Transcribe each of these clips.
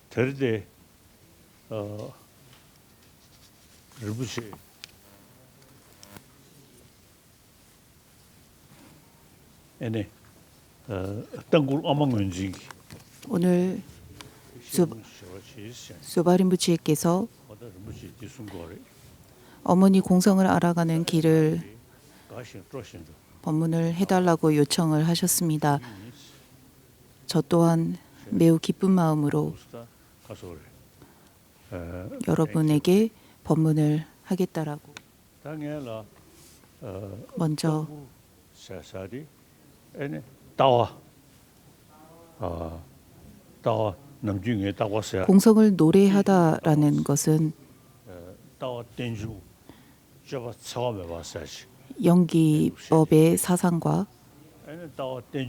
terde 르부시 ene 땅굴 어망은지 오늘 소바림부치에께서 르부시 디순고레 어머니 공성을 알아가는 길을 가신 쪼신도 법문을 해달라고 요청을 하셨습니다. 저 또한 매우 기쁜 마음으로 가소레 여러분에게 법문을 하겠다라고 당연라 먼저 사사디 ene 따와 따와 남중에 따와서 공성을 노래하다라는 것은 따와 땡주 저바 처음에 봤어지 연기법의 사상과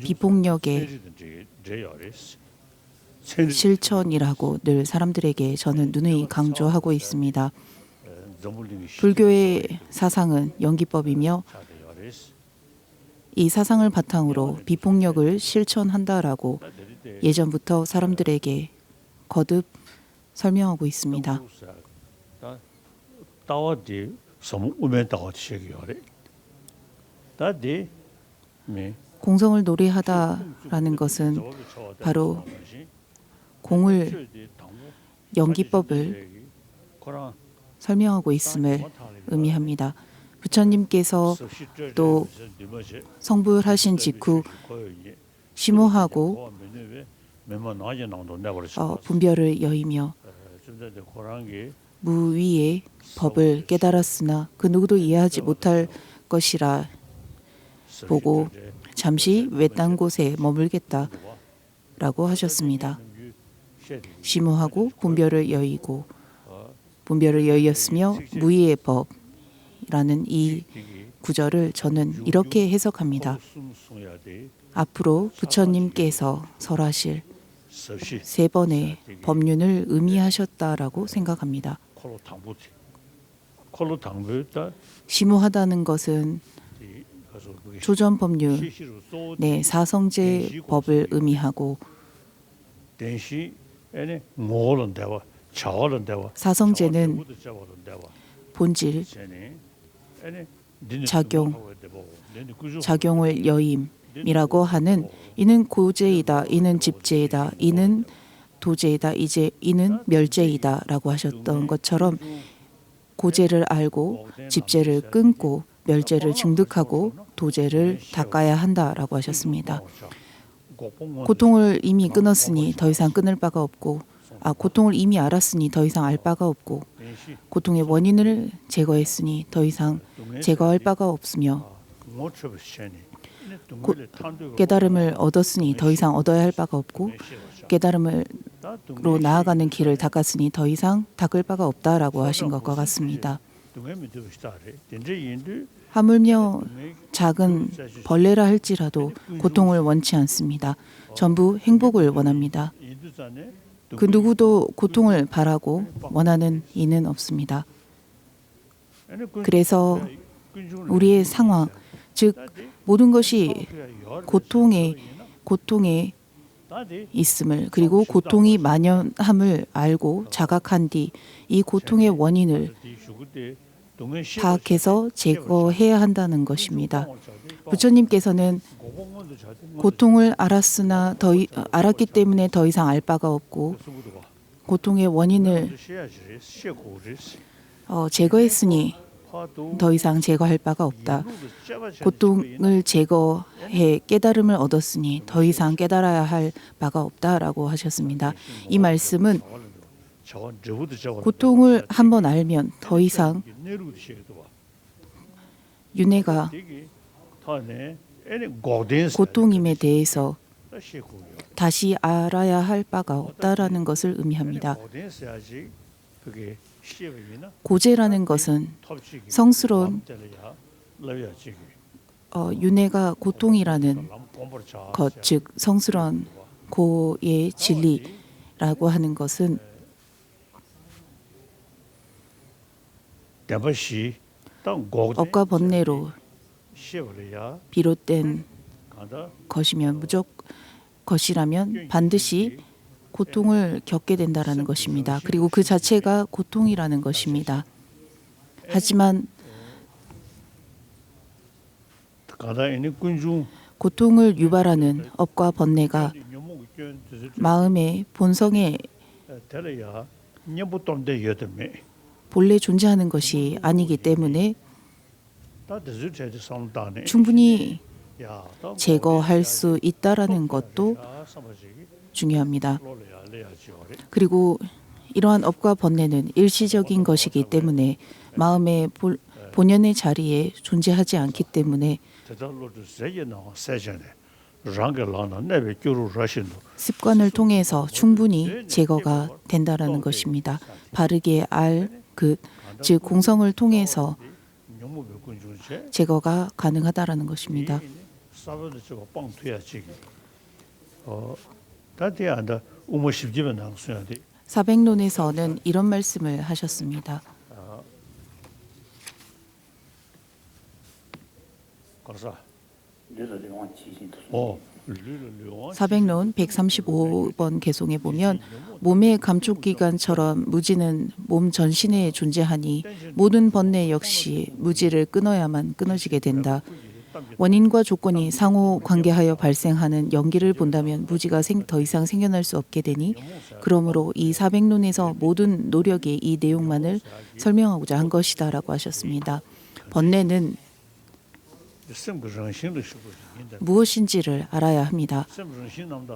비폭력의 실천이라고 늘 사람들에게 저는 누누이 강조하고 있습니다. 불교의 사상은 연기법이며 이 사상을 바탕으로 비폭력을 실천한다라고 예전부터 사람들에게 거듭 설명하고 있습니다. 따와디 좀 우면 따와치기요래 다디 공성을 노래하다라는 것은 바로 공을 연기법을 설명하고 있음을 의미합니다. 부처님께서 또 성불하신 직후 심호하고 분별을 여의며 무위의 법을 깨달았으나 그 누구도 이해하지 못할 것이라 보고 잠시 외딴 곳에 머물겠다라고 하셨습니다. 심호하고 분별을 여의고 분별을 여의었으며 무위의 법이라는 이 구절을 저는 이렇게 해석합니다. 앞으로 부처님께서 설하실 세 번의 법륜을 의미하셨다라고 생각합니다. 심호하다는 것은 조전 법륜, 사성제 법을 의미하고 사성제는 본질, 작용을 여임이라고 하는 이는 고제이다, 이는 집제이다, 이는 도제이다, 이는 멸제이다라고 하셨던 것처럼 고제를 알고 집제를 끊고 멸제를 증득하고 도제를 닦아야 한다라고 하셨습니다. 고통을 이미 끊었으니 더 이상 끊을 바가 없고 고통을 이미 알았으니 더 이상 알 바가 없고 고통의 원인을 제거했으니 더 이상 제거할 바가 없으며 깨달음을 얻었으니 더 이상 얻어야 할 바가 없고 깨달음으로 나아가는 길을 닦았으니 더 이상 닦을 바가 없다라고 하신 것과 같습니다. 하물며 작은 벌레라 할지라도 고통을 원치 않습니다. 전부 행복을 원합니다. 그 누구도 고통을 바라고 원하는 이는 없습니다. 그래서 우리의 상황, 즉 모든 것이 고통에 있음을 그리고 고통이 만연함을 알고 자각한 뒤 이 고통의 원인을 파악해서 제거해야 한다는 것입니다. 부처님께서는 고통을 알았기 때문에 더 이상 알 바가 없고 고통의 원인을 제거했으니 더 이상 제거할 바가 없다. 고통을 제거해 깨달음을 얻었으니 더 이상 깨달아야 할 바가 없다라고 하셨습니다. 이 말씀은 고통을 한번 알면 더 이상 윤회가 고통임에 대해서 다시 알아야 할 바가 없다라는 것을 의미합니다. 고제라는 것은 성스러운 윤회가 고통이라는 것, 즉 성스러운 고의 진리라고 하는 것은 업과 번뇌로 비롯된 것이라면 반드시 고통을 겪게 된다라는 것입니다. 그리고 그 자체가 고통이라는 것입니다. 하지만 가다 에니 군중 고통을 유발하는 업과 번뇌가 마음의 본성에 데려야 녀부tom데 여드메 본래 존재하는 것이 아니기 때문에 다들 제대 상담에 충분히 제거할 수 있다라는 것도 중요합니다. 그리고 이러한 업과 번뇌는 일시적인 것이기 때문에 마음의 본연의 자리에 존재하지 않기 때문에 습관을 통해서 충분히 제거가 된다라는 것입니다. 바르게 알 그, 즉 공성을 통해서 제거가 가능하다라는 것입니다. 사백론에서는 이런 말씀을 하셨습니다. 사백론 135번 개송에 보면 몸의 감촉기관처럼 무지는 몸 전신에 존재하니 모든 번뇌 역시 무지를 끊어야만 끊어지게 된다. 원인과 조건이 상호 관계하여 발생하는 연기를 본다면 무지가 더 이상 생겨날 수 없게 되니 그러므로 이 사백론에서 모든 노력이 이 내용만을 설명하고자 한 것이다라고 하셨습니다. 번뇌는 무엇인지를 알아야 합니다.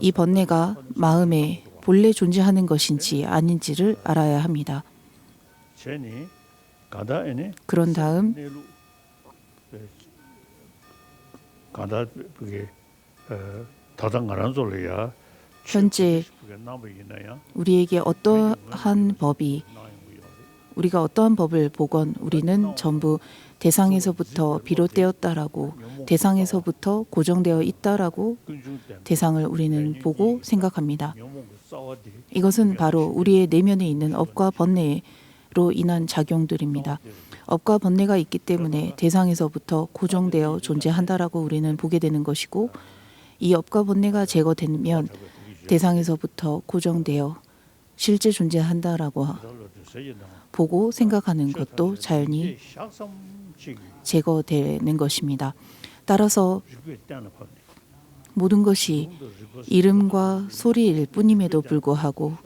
이 번뇌가 마음에 본래 존재하는 것인지 아닌지를 알아야 합니다. 그런 다음 현재 우리에게 우리가 어떠한 법을 보건 우리는 전부 대상에서부터 비롯되었다라고, 대상에서부터 고정되어 있다라고 대상을 우리는 보고 생각합니다. 이것은 바로 우리의 내면에 있는 업과 번뇌로 인한 작용들입니다. 업과 번뇌가 있기 때문에 대상에서부터 고정되어 존재한다라고 우리는 보게 되는 것이고, 이 업과 번뇌가 제거되면 대상에서부터 고정되어 실제 존재한다라고 보고 생각하는 것도 자연히 제거되는 것입니다. 따라서 모든 것이 이름과 소리일 뿐임에도 불구하고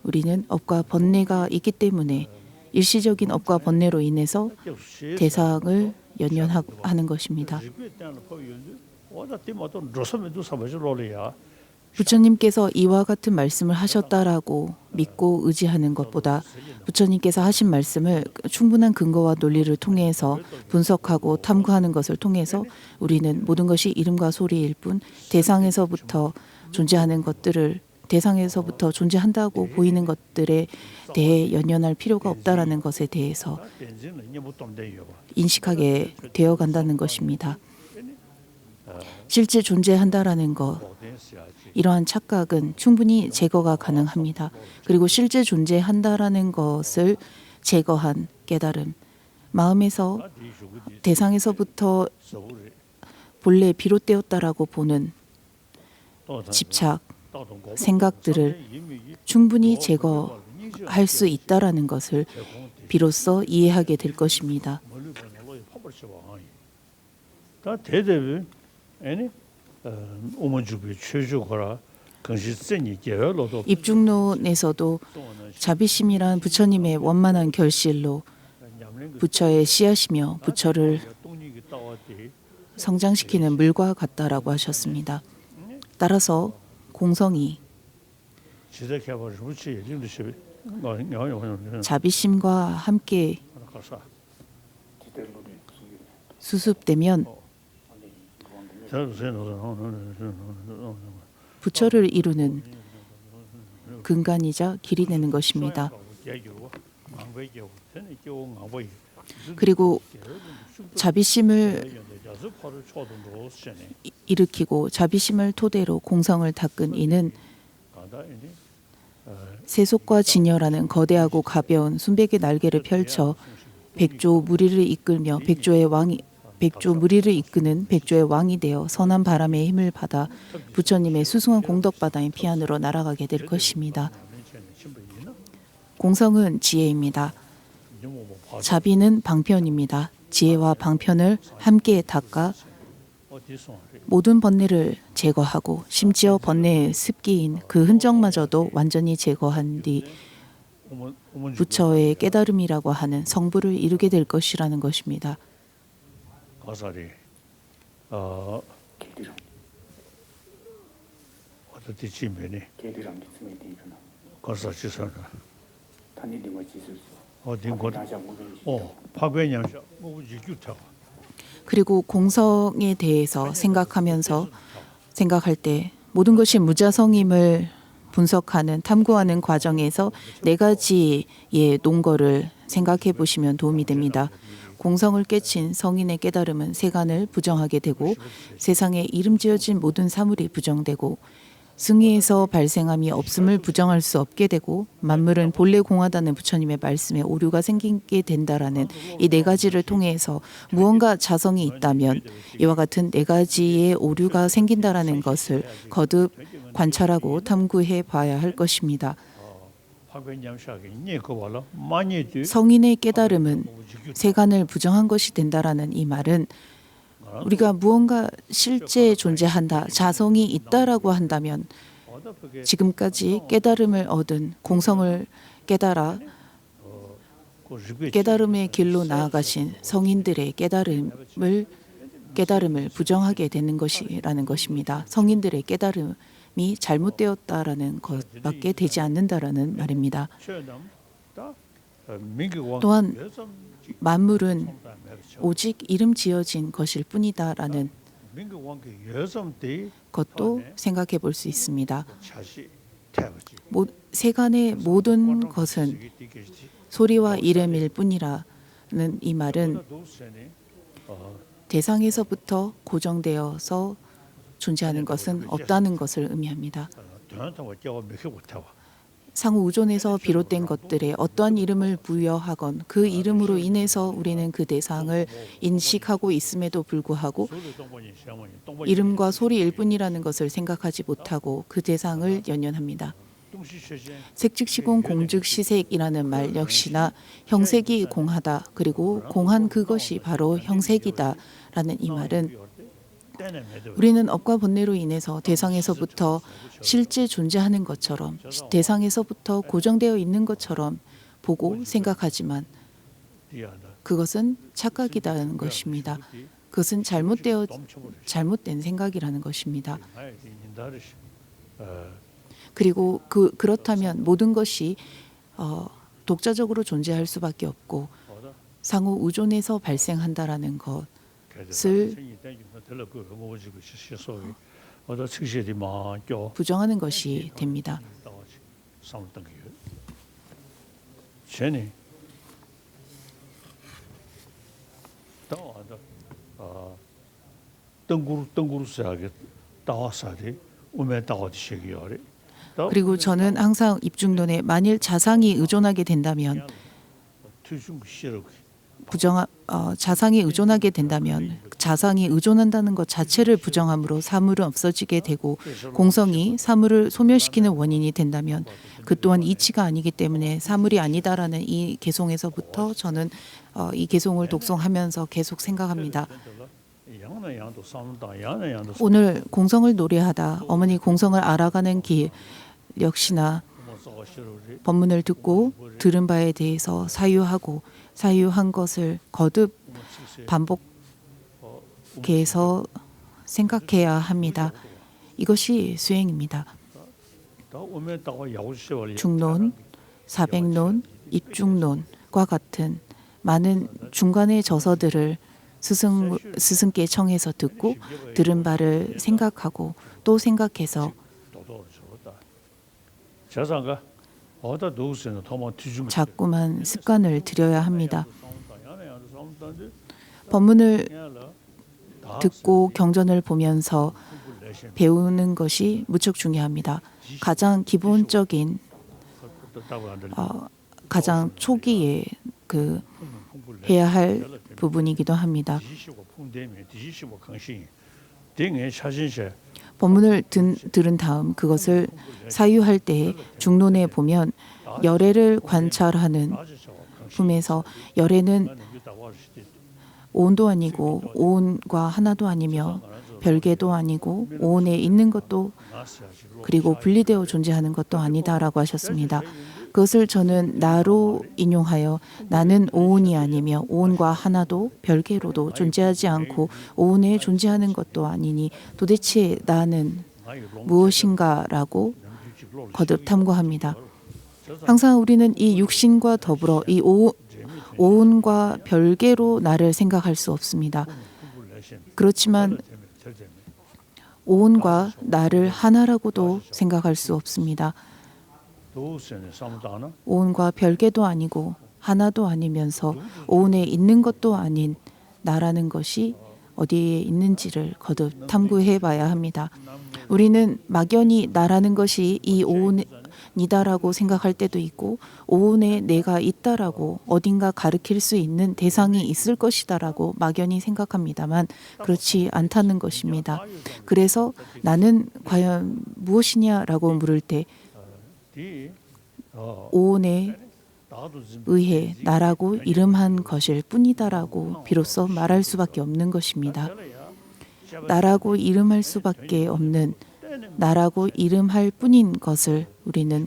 우리는 업과 번뇌가 있기 때문에 일시적인 업과 번뇌로 인해서 대상을 연연하는 것입니다. 부처님께서 이와 같은 말씀을 하셨다라고 믿고 의지하는 것보다 부처님께서 하신 말씀을 충분한 근거와 논리를 통해서 분석하고 탐구하는 것을 통해서 우리는 모든 것이 이름과 소리일 뿐 대상에서부터 존재하는 것들을 대상에서부터 존재한다고 보이는 것들에 대해 연연할 필요가 없다라는 것에 대해서 인식하게 되어간다는 것입니다. 실제 존재한다라는 것, 이러한 착각은 충분히 제거가 가능합니다. 그리고 실제 존재한다라는 것을 제거한 깨달음, 마음에서 대상에서부터 본래 비롯되었다라고 보는 집착, 생각들을 충분히 제거할 수 있다라는 것을 비로소 이해하게 될 것입니다. 입중론에서도 자비심이란 부처님의 원만한 결실로 부처의 씨앗이며 부처를 성장시키는 물과 같다라고 하셨습니다. 따라서 공성이 자비심과 함께 수습되면 부처를 이루는 근간이자 길이 되는 것입니다. 그리고 자비심을 일으키고 자비심을 토대로 공성을 닦은 이는 세속과 진여라는 거대하고 가벼운 순백의 날개를 펼쳐 백조 무리를 이끌며 백조의 왕이 백조 무리를 이끄는 백조의 왕이 되어 선한 바람의 힘을 받아 부처님의 수승한 공덕바다인 피안으로 날아가게 될 것입니다. 공성은 지혜입니다. 자비는 방편입니다. 지혜와 방편을 함께 닦아 모든 번뇌를 제거하고 심지어 번뇌의 습기인 그 흔적마저도 완전히 제거한 뒤 부처의 깨달음이라고 하는 성부를 이루게 될 것이라는 것입니다. 가사리 어떻게 지면이 가사 지선을 어디 곳 파괴냐셔 뭐 지규타 그리고 공성에 대해서 생각할 때 모든 것이 무자성임을 분석하는 탐구하는 과정에서 네 가지의 논거를 생각해 보시면 도움이 됩니다. 공성을 깨친 성인의 깨달음은 세간을 부정하게 되고 세상에 이름 지어진 모든 사물이 부정되고 승의에서 발생함이 없음을 부정할 수 없게 되고 만물은 본래 공하다는 부처님의 말씀에 오류가 생기게 된다라는 이 네 가지를 통해서 무언가 자성이 있다면 이와 같은 네 가지의 오류가 생긴다라는 것을 거듭 관찰하고 탐구해 봐야 할 것입니다. 성인의 깨달음은 세간을 부정한 것이 된다라는 이 말은 우리가 무언가 실제 존재한다, 자성이 있다라고 한다면 지금까지 깨달음을 얻은 공성을 깨달아 깨달음의 길로 나아가신 성인들의 깨달음을 부정하게 되는 것이라는 것입니다. 성인들의 깨달음이 잘못되었다라는 것밖에 되지 않는다라는 말입니다. 또한 만물은 오직 이름 지어진 것일 뿐이다라는 것도 생각해 볼 수 있습니다. 세간의 모든 것은 소리와 이름일 뿐이라는 이 말은 대상에서부터 고정되어서 존재하는 것은 없다는 것을 의미합니다. 상호 우존에서 비롯된 것들에 어떠한 이름을 부여하건 그 이름으로 인해서 우리는 그 대상을 인식하고 있음에도 불구하고 이름과 소리일 뿐이라는 것을 생각하지 못하고 그 대상을 연연합니다. 색즉시공 공즉시색이라는 말 역시나 형색이 공하다 그리고 공한 그것이 바로 형색이다라는 이 말은 우리는 업과 번뇌로 인해서 대상에서부터 실제 존재하는 것처럼 대상에서부터 고정되어 있는 것처럼 보고 생각하지만 그것은 착각이라는 것입니다. 그것은 잘못된 생각이라는 것입니다. 그리고 그렇다면 모든 것이 독자적으로 존재할 수밖에 없고 상호 우존에서 발생한다라는 것을 부정하는 것이 됩니다. 그리고 저는 항상 입중론에 만일 자상이 의존하게 된다면 자상이 의존하게 된다면 자상이 의존한다는 것 자체를 부정함으로 사물은 없어지게 되고 공성이 사물을 소멸시키는 원인이 된다면 그 또한 이치가 아니기 때문에 사물이 아니다라는 이 개송에서부터 저는 이 개송을 독송하면서 계속 생각합니다. 오늘 공성을 노래하다 어머니 공성을 알아가는 길 역시나 법문을 듣고 들은 바에 대해서 사유하고 사유한 것을 거듭 반복해서 생각해야 합니다. 이것이 수행입니다. 중론, 사백론, 입중론과 같은 많은 중간의 저서들을 스승께 청해서 듣고 들은 바를 생각하고 또 생각해서 자꾸만 습관을 들여야 합니다. 법문을 듣고 경전을 보면서 배우는 것이 무척 중요합니다. 가장 기본적인 가장 초기에 해야 할 부분이기도 합니다. 第15풍대면 第15 강신 등의 사진세 본문을 들은 다음 그것을 사유할 때 중론에 보면 열애를 관찰하는 품에서 열애는 오온도 아니고 오온과 하나도 아니며 별개도 아니고 오온에 있는 것도 그리고 분리되어 존재하는 것도 아니다라고 하셨습니다. 그것을 저는 나로 인용하여 나는 오온이 아니며 오온과 하나도 별개로도 존재하지 않고 오온에 존재하는 것도 아니니 도대체 나는 무엇인가라고 거듭 탐구합니다. 항상 우리는 이 육신과 더불어 이 오온과 별개로 나를 생각할 수 없습니다. 그렇지만 오온과 나를 하나라고도 생각할 수 없습니다. 오온과 별개도 아니고 하나도 아니면서 오온에 있는 것도 아닌 나라는 것이 어디에 있는지를 거듭 탐구해 봐야 합니다. 우리는 막연히 나라는 것이 이 오온이다라고 생각할 때도 있고 오온에 내가 있다라고 어딘가 가리킬 수 있는 대상이 있을 것이다라고 막연히 생각합니다만 그렇지 않다는 것입니다. 그래서 나는 과연 무엇이냐라고 물을 때 오온에 의해 나라고 이름한 것일 뿐이다라고 비로소 말할 수밖에 없는 것입니다. 나라고 이름할 수밖에 없는 나라고 이름할 뿐인 것을 우리는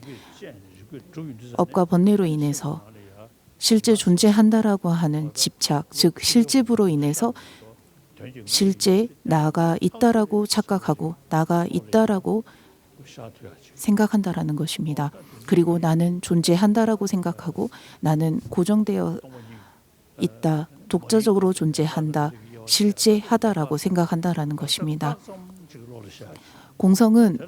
업과 번뇌로 인해서 실제 존재한다라고 하는 집착, 즉 실제부로 인해서 실제 나가 있다라고 착각하고 나가 있다라고 생각한다라는 것입니다. 그리고 나는 존재한다라고 생각하고 나는 고정되어 있다, 독자적으로 존재한다, 실제하다라고 생각한다라는 것입니다. 공성은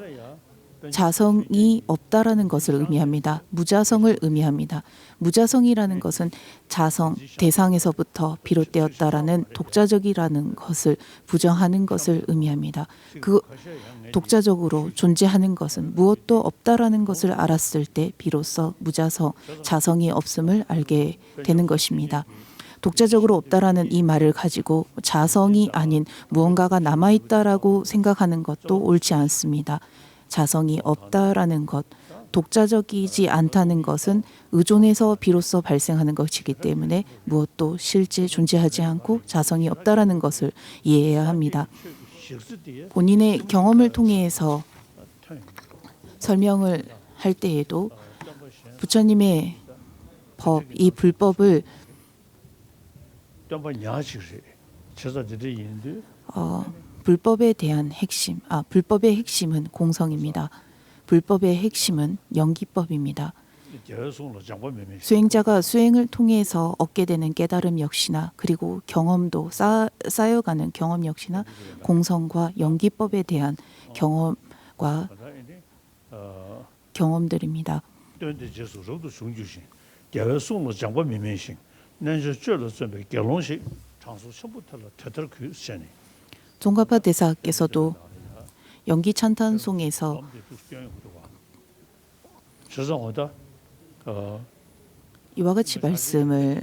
자성이 없다라는 것을 의미합니다. 무자성을 의미합니다. 무자성이라는 것은 자성, 대상에서부터 비롯되었다라는 독자적이라는 것을 부정하는 것을 의미합니다. 그 독자적으로 존재하는 것은 무엇도 없다라는 것을 알았을 때 비로소 무자성, 자성이 없음을 알게 되는 것입니다. 독자적으로 없다라는 이 말을 가지고 자성이 아닌 무언가가 남아있다라고 생각하는 것도 옳지 않습니다. 자성이 없다라는 것, 독자적이지 않다는 것은 의존해서 비로소 발생하는 것이기 때문에 무엇도 실제 존재하지 않고 자성이 없다라는 것을 이해해야 합니다. 본인의 경험을 통해서 설명을 할 때에도 부처님의 법, 이 불법을 불법에 대한 핵심, 불법의 핵심은 공성입니다. 불법의 핵심은 영기법입니다. 수행자가 수행을 통해서 얻게 되는 깨달음 역시나 그리고 경험도 쌓여가는 경험 역시나 공성과 영기법에 대한 경험과 경험들입니다. 종가파 대사께서도 연기 찬탄송에서 이와 같이 말씀을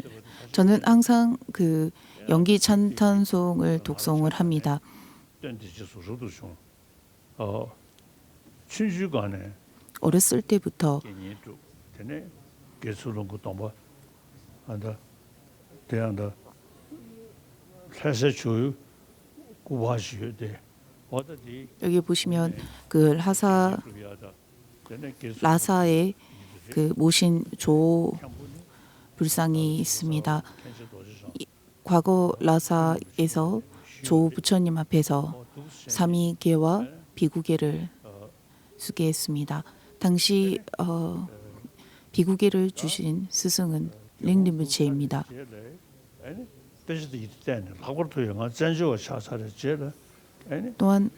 저는 항상 그 연기 찬탄송을 독송을 합니다. 어렸을 때부터 여기 보시면 그 라사의 그 모신 조 불상이 있습니다. 과거 라사에서 조 부처님 앞에서 삼위계와 비구계를 수계했습니다. 당시 비구계를 주신 스승은 링림부체입니다. 또한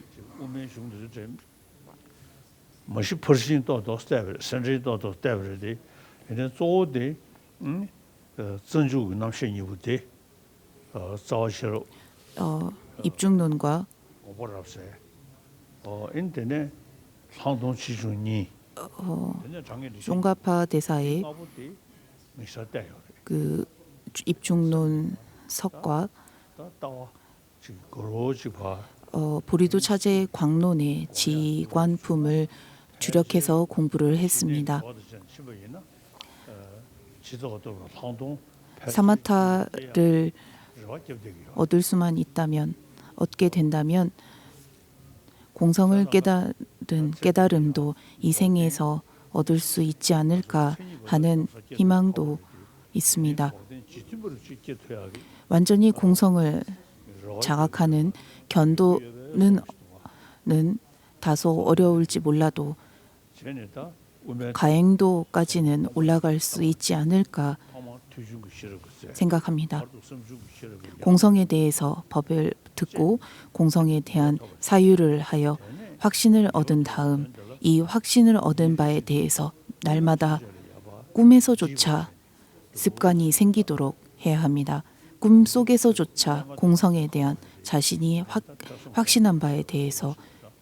입중론과 종가파 대사의 그 입중론 석과 따와 지금 거로지 봐. 보리도 차제 광론의 지관품을 주력해서 공부를 했습니다. 사마타를 얻을 수만 있다면, 얻게 된다면 공성을 깨달은 깨달음도 이 생에서 얻을 수 있지 않을까 하는 희망도 있습니다. 완전히 공성을 자각하는 견도는 다소 어려울지 몰라도 가행도까지는 올라갈 수 있지 않을까 생각합니다. 공성에 대해서 법을 듣고 공성에 대한 사유를 하여 확신을 얻은 다음 이 확신을 얻은 바에 대해서 날마다 꿈에서조차 습관이 생기도록 해야 합니다. 꿈 속에서조차 공성에 대한 자신이 확신한 바에 대해서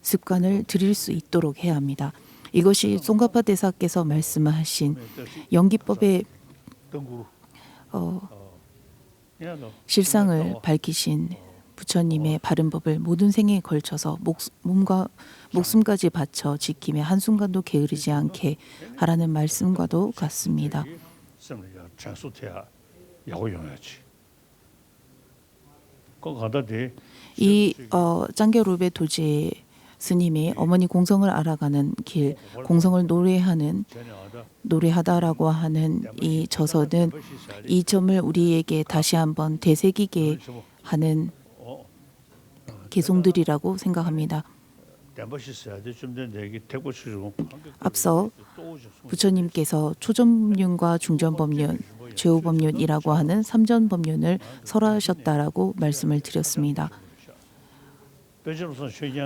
습관을 들일 수 있도록 해야 합니다. 이것이 송가파 대사께서 말씀하신 연기법의 실상을 밝히신 부처님의 바른 법을 모든 생에 걸쳐서 목숨까지 바쳐 지킴에 한순간도 게으르지 않게 하라는 말씀과도 같습니다. 이 짱겨루베 도제 스님의 어머니 공성을 알아가는 길, 공성을 노래하다라고 하는 이 저서는 이 점을 우리에게 다시 한번 되새기게 하는 개송들이라고 생각합니다. 앞서 부처님께서 초전법륜과 중전법륜, 최후법륜이라고 하는 삼전법륜을 설하셨다라고 말씀을 드렸습니다.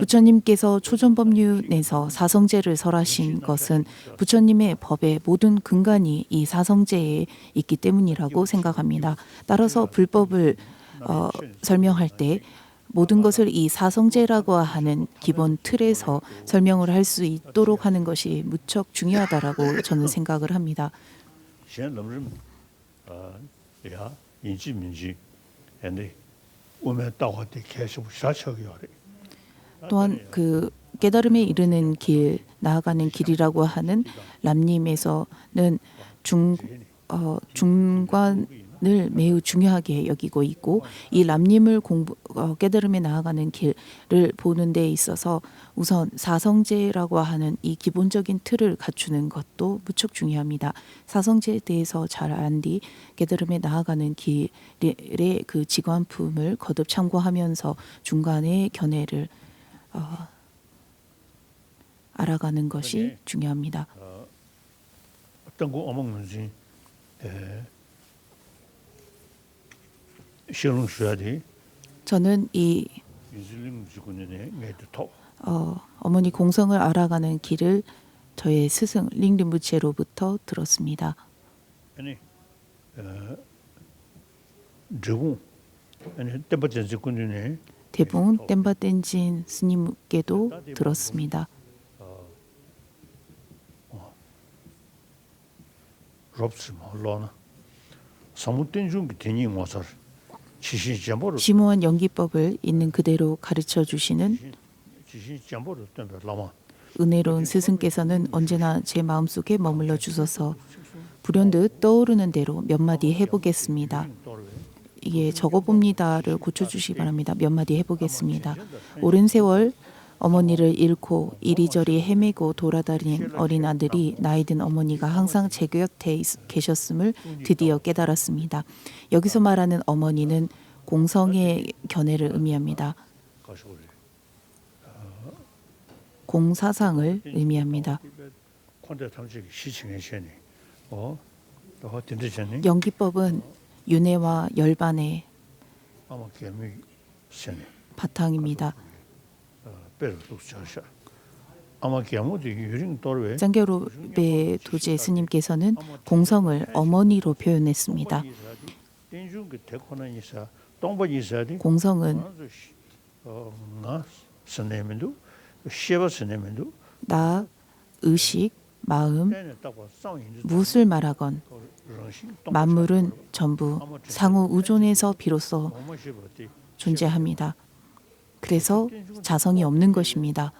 부처님께서 초전법륜에서 사성제를 설하신 것은 부처님의 법의 모든 근간이 이 사성제에 있기 때문이라고 생각합니다. 따라서 불법을 설명할 때 모든 것을 이 사성제라고 하는 기본 틀에서 설명을 할 수 있도록 하는 것이 무척 중요하다라고 저는 생각을 합니다. 또한 그 깨달음에 이르는 길, 나아가는 길이라고 하는 람님에서는 중관을 매우 중요하게 여기고 있고 이 람님을 깨달음에 나아가는 길을 보는 데 있어서 우선 사성제라고 하는 이 기본적인 틀을 갖추는 것도 무척 중요합니다. 사성제에 대해서 잘 안 뒤 깨달음에 나아가는 길의 그 지관품을 거듭 참고하면서 중간의 견해를 알아가는 것이 중요합니다. 어떤 거 어먹는지 저는 이 어머니 공성을 알아가는 길을 저의 스승 링림부체로부터 들었습니다. 대부분 댐바텐진 스님께도 들었습니다. 심오한 연기법을 있는 그대로 가르쳐 주시는 은혜로운 스승께서는 언제나 제 마음속에 머물러 주셔서 불현듯 떠오르는 대로 몇 마디 해보겠습니다. 이게 적어봅니다를 고쳐주시기 바랍니다. 몇 마디 해보겠습니다. 오랜 세월 어머니를 잃고 이리저리 헤매고 돌아다닌 어린 아들이 나이든 어머니가 항상 제 곁에 계셨음을 드디어 깨달았습니다. 여기서 말하는 어머니는 공성의 견해를 의미합니다. 공사상을 의미합니다. 연기법은 윤회와 열반의 바탕입니다. 짱겨루베 도제 스님께서는 공성을 어머니로 표현했습니다. 공성은 나, 의식, 마음, 무엇을 말하건 만물은 전부 상호 우존에서 비로소 존재합니다. 그래서 자성이 없는 것입니다.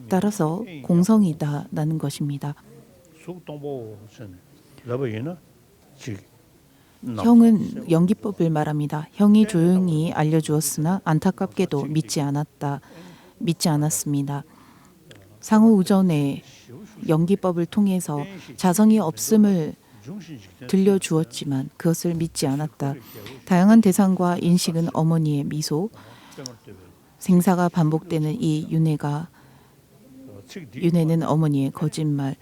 따라서 공성이다라는 것입니다. 형은 연기법을 말합니다. 형이 조용히 알려주었으나 안타깝게도 믿지 않았습니다. 상호 우전의 연기법을 통해서 자성이 없음을 들려주었지만 그것을 믿지 않았다. 다양한 대상과 인식은 어머니의 미소, 생사가 반복되는 이 윤회는 어머니의 거짓말.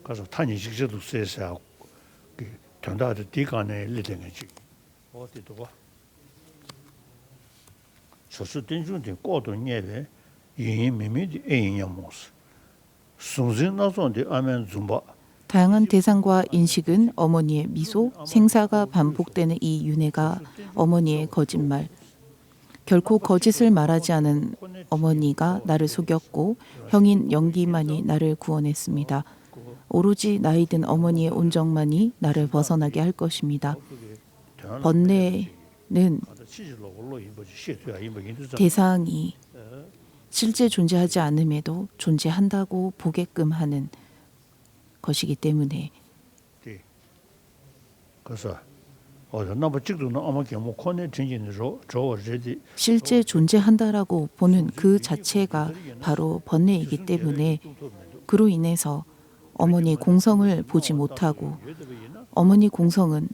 가서 탄이식제도 세서 전다도 디간에 리딩이지 어디도 봐 소수된 중에 꼬도 녀베 이미미디 에인야모스 순진나선데 아멘 좀바 다양한 대상과 인식은 어머니의 미소, 생사가 반복되는 이 윤회가 어머니의 거짓말. 결코 거짓을 말하지 않은 어머니가 나를 속였고 형인 연기만이 나를 구원했습니다. 오로지 나이든 어머니의 온정만이 나를 벗어나게 할 것입니다. 번뇌는 대상이 실제 존재하지 않음에도 존재한다고 보게끔 하는 것이기 때문에 실제 존재한다라고 보는 그 자체가 바로 번뇌이기 때문에 그로 인해서 어머니 공성을 보지 못하고 어머니 공성은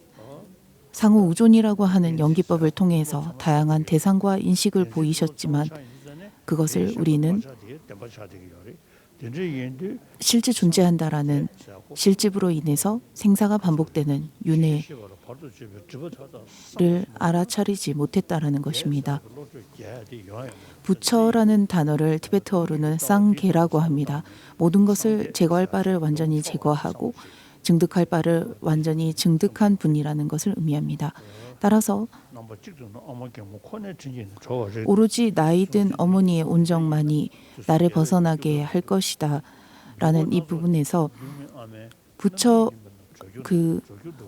상호 우존이라고 하는 연기법을 통해서 다양한 대상과 인식을 보이셨지만 그것을 우리는 실제 존재한다라는 실집으로 인해서 생사가 반복되는 윤회를 알아차리지 못했다라는 것입니다. 부처라는 단어를 티베트어로는 쌍계라고 합니다. 모든 것을 제거할 바를 완전히 제거하고 증득할 바를 완전히 증득한 분이라는 것을 의미합니다. 따라서 오로지 나이든 어머니의 온정만이 나를 벗어나게 할 것이다 라는 이 부분에서 부처 그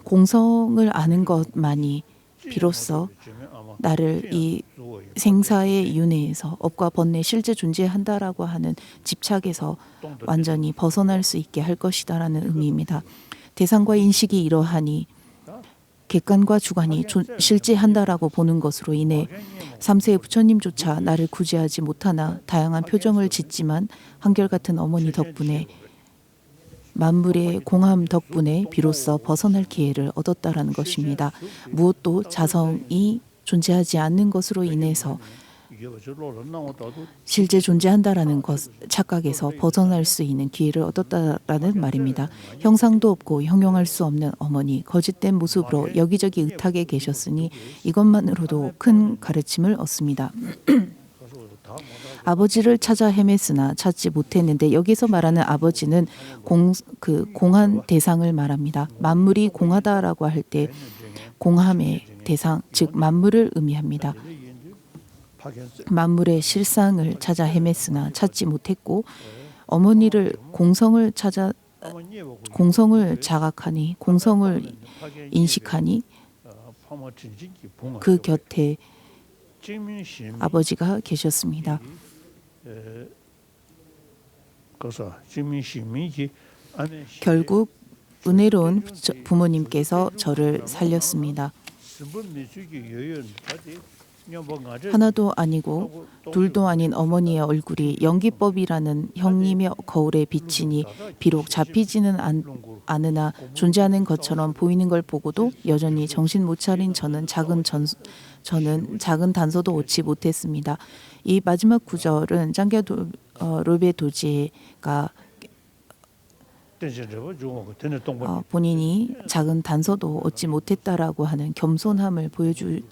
공성을 아는 것만이 비로소 나를 이 생사의 윤회에서 업과 번뇌 실제 존재한다라고 하는 집착에서 완전히 벗어날 수 있게 할 것이다라는 의미입니다. 대상과 인식이 이러하니 객관과 주관이 실제한다라고 보는 것으로 인해 3세의 부처님조차 나를 구제하지 못하나 다양한 표정을 짓지만 한결같은 어머니 덕분에 만물의 공함 덕분에 비로소 벗어날 기회를 얻었다라는 것입니다. 무엇도 자성이 존재하지 않는 것으로 인해서 실제 존재한다라는 것 착각에서 벗어날 수 있는 기회를 얻었다라는 말입니다. 형상도 없고 형용할 수 없는 어머니, 거짓된 모습으로 여기저기 의탁에 계셨으니 이것만으로도 큰 가르침을 얻습니다. 아버지를 찾아 헤맸으나 찾지 못했는데 여기서 말하는 아버지는 공한 대상을 말합니다. 만물이 공하다라고 할 때 공함의 대상, 즉 만물을 의미합니다. 만물의 실상을 찾아 헤맸으나 찾지 못했고 어머니를 공성을 자각하니 공성을 인식하니 그 곁에 아버지가 계셨습니다. 결국 은혜로운 부모님께서 저를 살렸습니다. 하나도 아니고 둘도 아닌 어머니의 얼굴이 연기법이라는 형님의 거울에 비치니 비록 잡히지는 않으나 존재하는 것처럼 보이는 걸 보고도 여전히 정신 못 차린 저는 작은 단서도 얻지 못했습니다. 이 마지막 구절은 짱게 롤베 도지가 본인이 작은 단서도 얻지 못했다라고 하는 겸손함을 보여주는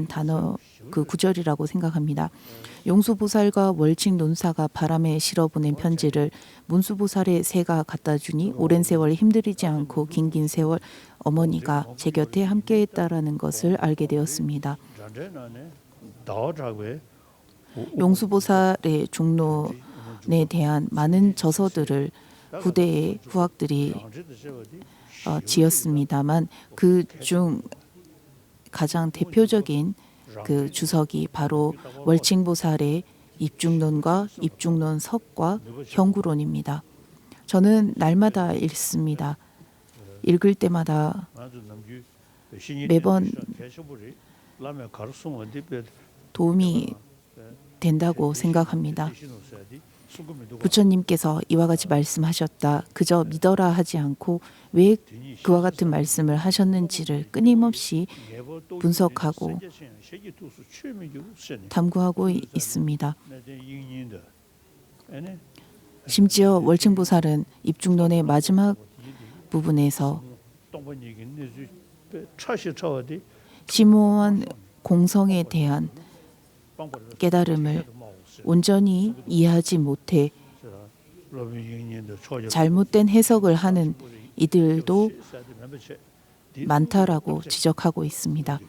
단어 그 구절이라고 생각합니다. 용수보살과 월칙 논사가 바람에 실어보낸 편지를 문수보살의 새가 갖다 주니 오랜 세월 힘들이지 않고 긴 세월 어머니가 제 곁에 함께했다라는 것을 알게 되었습니다. 용수보살의 중론에 대한 많은 저서들을 후대의 후학들이 지었습니다만 그 중 가장 대표적인 그 주석이 바로 월칭보살의 입중론과 입중론석과 형구론입니다. 저는 날마다 읽습니다. 읽을 때마다 매번 도움이 된다고 생각합니다. 부처님께서 이와 같이 말씀하셨다. 그저 믿어라 하지 않고 왜 그와 같은 말씀을 하셨는지를 끊임없이 분석하고 탐구하고 있습니다. 심지어 월층보살은 입중론의 마지막 부분에서 심오한 공성에 대한 깨달음을 온전히 이해하지 못해 잘못된 해석을 하는 이들도 많다라고 지적하고 있습니다.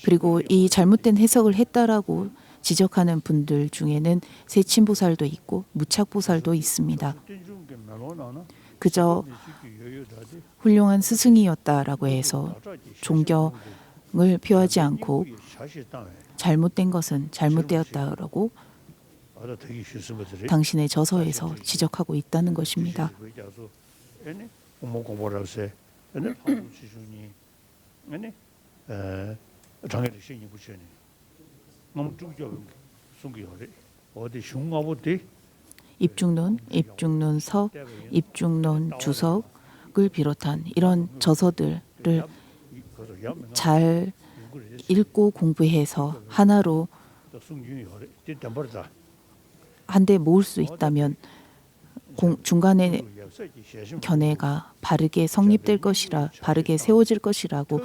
그리고 이 잘못된 해석을 했다라고 지적하는 분들 중에는 세친보살도 있고 무착보살도 있습니다. 그저 훌륭한 스승이었다라고 해서 존경을 표하지 않고 잘못된 것은 잘못되었다라고 당신의 저서에서 지적하고 있다는 것입니다. 입중론, 입중론서, 입중론 주석을 비롯한 이런 저서들을 잘 읽고 공부해서 하나로 한데 모을 수 있다면 중간에 견해가 바르게 성립될 것이라 바르게 세워질 것이라고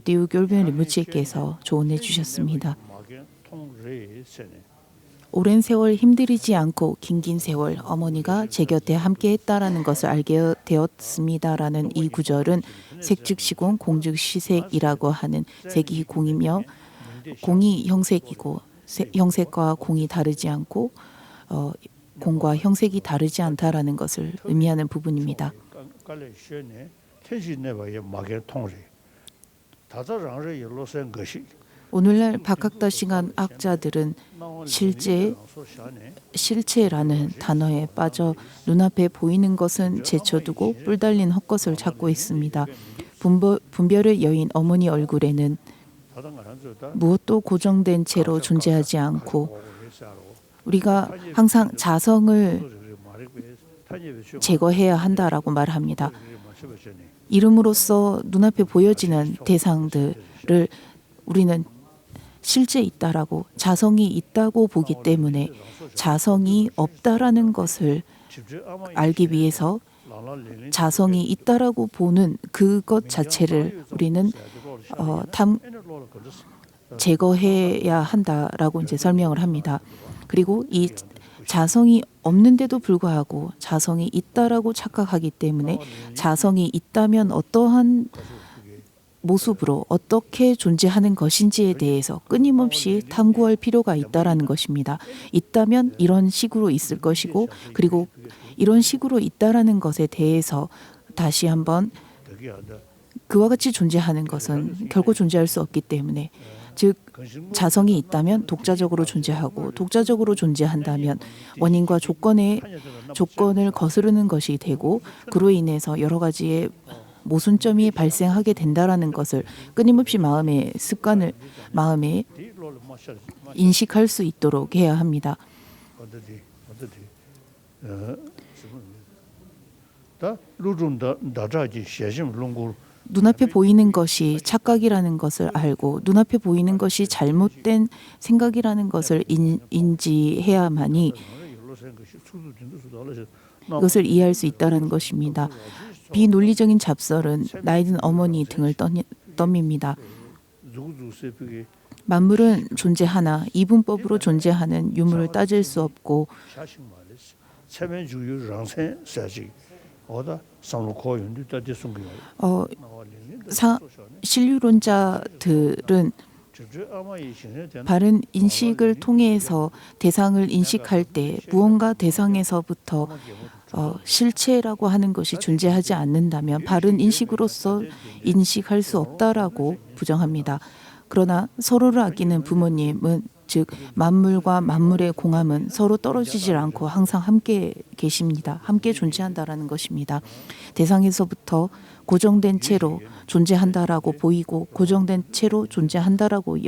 띠우결변 리무치께서 조언해 주셨습니다. 오랜 세월 힘들이지 않고 긴긴 세월 어머니가 제 곁에 함께했다라는 것을 알게 되었습니다라는 이 구절은 색즉시공 공즉시색이라고 하는 색이 공이며 공이 형색이고 형색과 공이 다르지 않고 공과 형색이 다르지 않다라는 것을 의미하는 부분입니다. 오늘날 박학다싱한 학자들은 실체라는 단어에 빠져 눈앞에 보이는 것은 제쳐두고 뿔 달린 헛것을 찾고 있습니다. 분별의 여인 어머니 얼굴에는 무엇도 고정된 채로 존재하지 않고 우리가 항상 자성을 제거해야 한다라고 말합니다. 이름으로써 눈앞에 보여지는 대상들을 우리는 실제 있다라고 자성이 있다고 보기 때문에 자성이 없다라는 것을 알기 위해서 자성이 있다라고 보는 그것 자체를 우리는 제거해야 한다라고 이제 설명을 합니다. 그리고 이 자성이 없는데도 불구하고 자성이 있다라고 착각하기 때문에 자성이 있다면 어떠한 모습으로 어떻게 존재하는 것인지에 대해서 끊임없이 탐구할 필요가 있다라는 것입니다. 있다면 이런 식으로 있을 것이고 그리고 이런 식으로 있다라는 것에 대해서 다시 한번 그와 같이 존재하는 것은 결코 존재할 수 없기 때문에 즉 자성이 있다면 독자적으로 존재하고 독자적으로 존재한다면 원인과 조건을 거스르는 것이 되고 그로 인해서 여러 가지의 모순점이 발생하게 된다라는 것을 끊임없이 마음에 인식할 수 있도록 해야 합니다. 눈앞에 보이는 것이 착각이라는 것을 알고 눈앞에 보이는 것이 잘못된 생각이라는 것을 인지해야만이 이것을 이해할 수 있다는 것입니다. 비논리적인 잡설은 나이든 어머니 등을 떠밉니다. 만물은 존재하나 이분법으로 존재하는 유물을 따질 수 없고 신류론자들은 바른 인식을 통해서 대상을 인식할 때 무언가 대상에서부터 실체라고 하는 것이 존재하지 않는다면 바른 인식으로서 인식할 수 없다라고 부정합니다. 그러나 서로를 아끼는 부모님은 즉 만물과 만물의 공함은 서로 떨어지질 않고 항상 함께 계십니다. 함께 존재한다라는 것입니다. 대상에서부터 고정된 채로 존재한다라고 보이고 고정된 채로 존재한다라고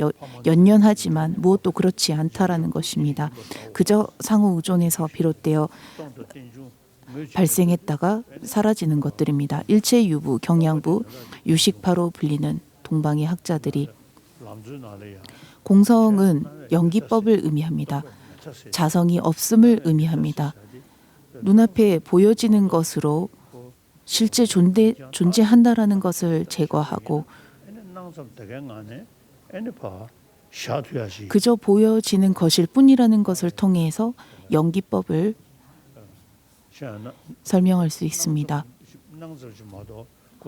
연연하지만 무엇도 그렇지 않다라는 것입니다. 그저 상호 의존에서 비롯되어 발생했다가 사라지는 것들입니다. 일체 유부, 경양부, 유식파로 불리는 동방의 학자들이 공성은 연기법을 의미합니다. 자성이 없음을 의미합니다. 눈앞에 보여지는 것으로 실제 존재한다라는 것을 제거하고 그저 보여지는 것일 뿐이라는 것을 통해서 연기법을 설명할 수 있습니다.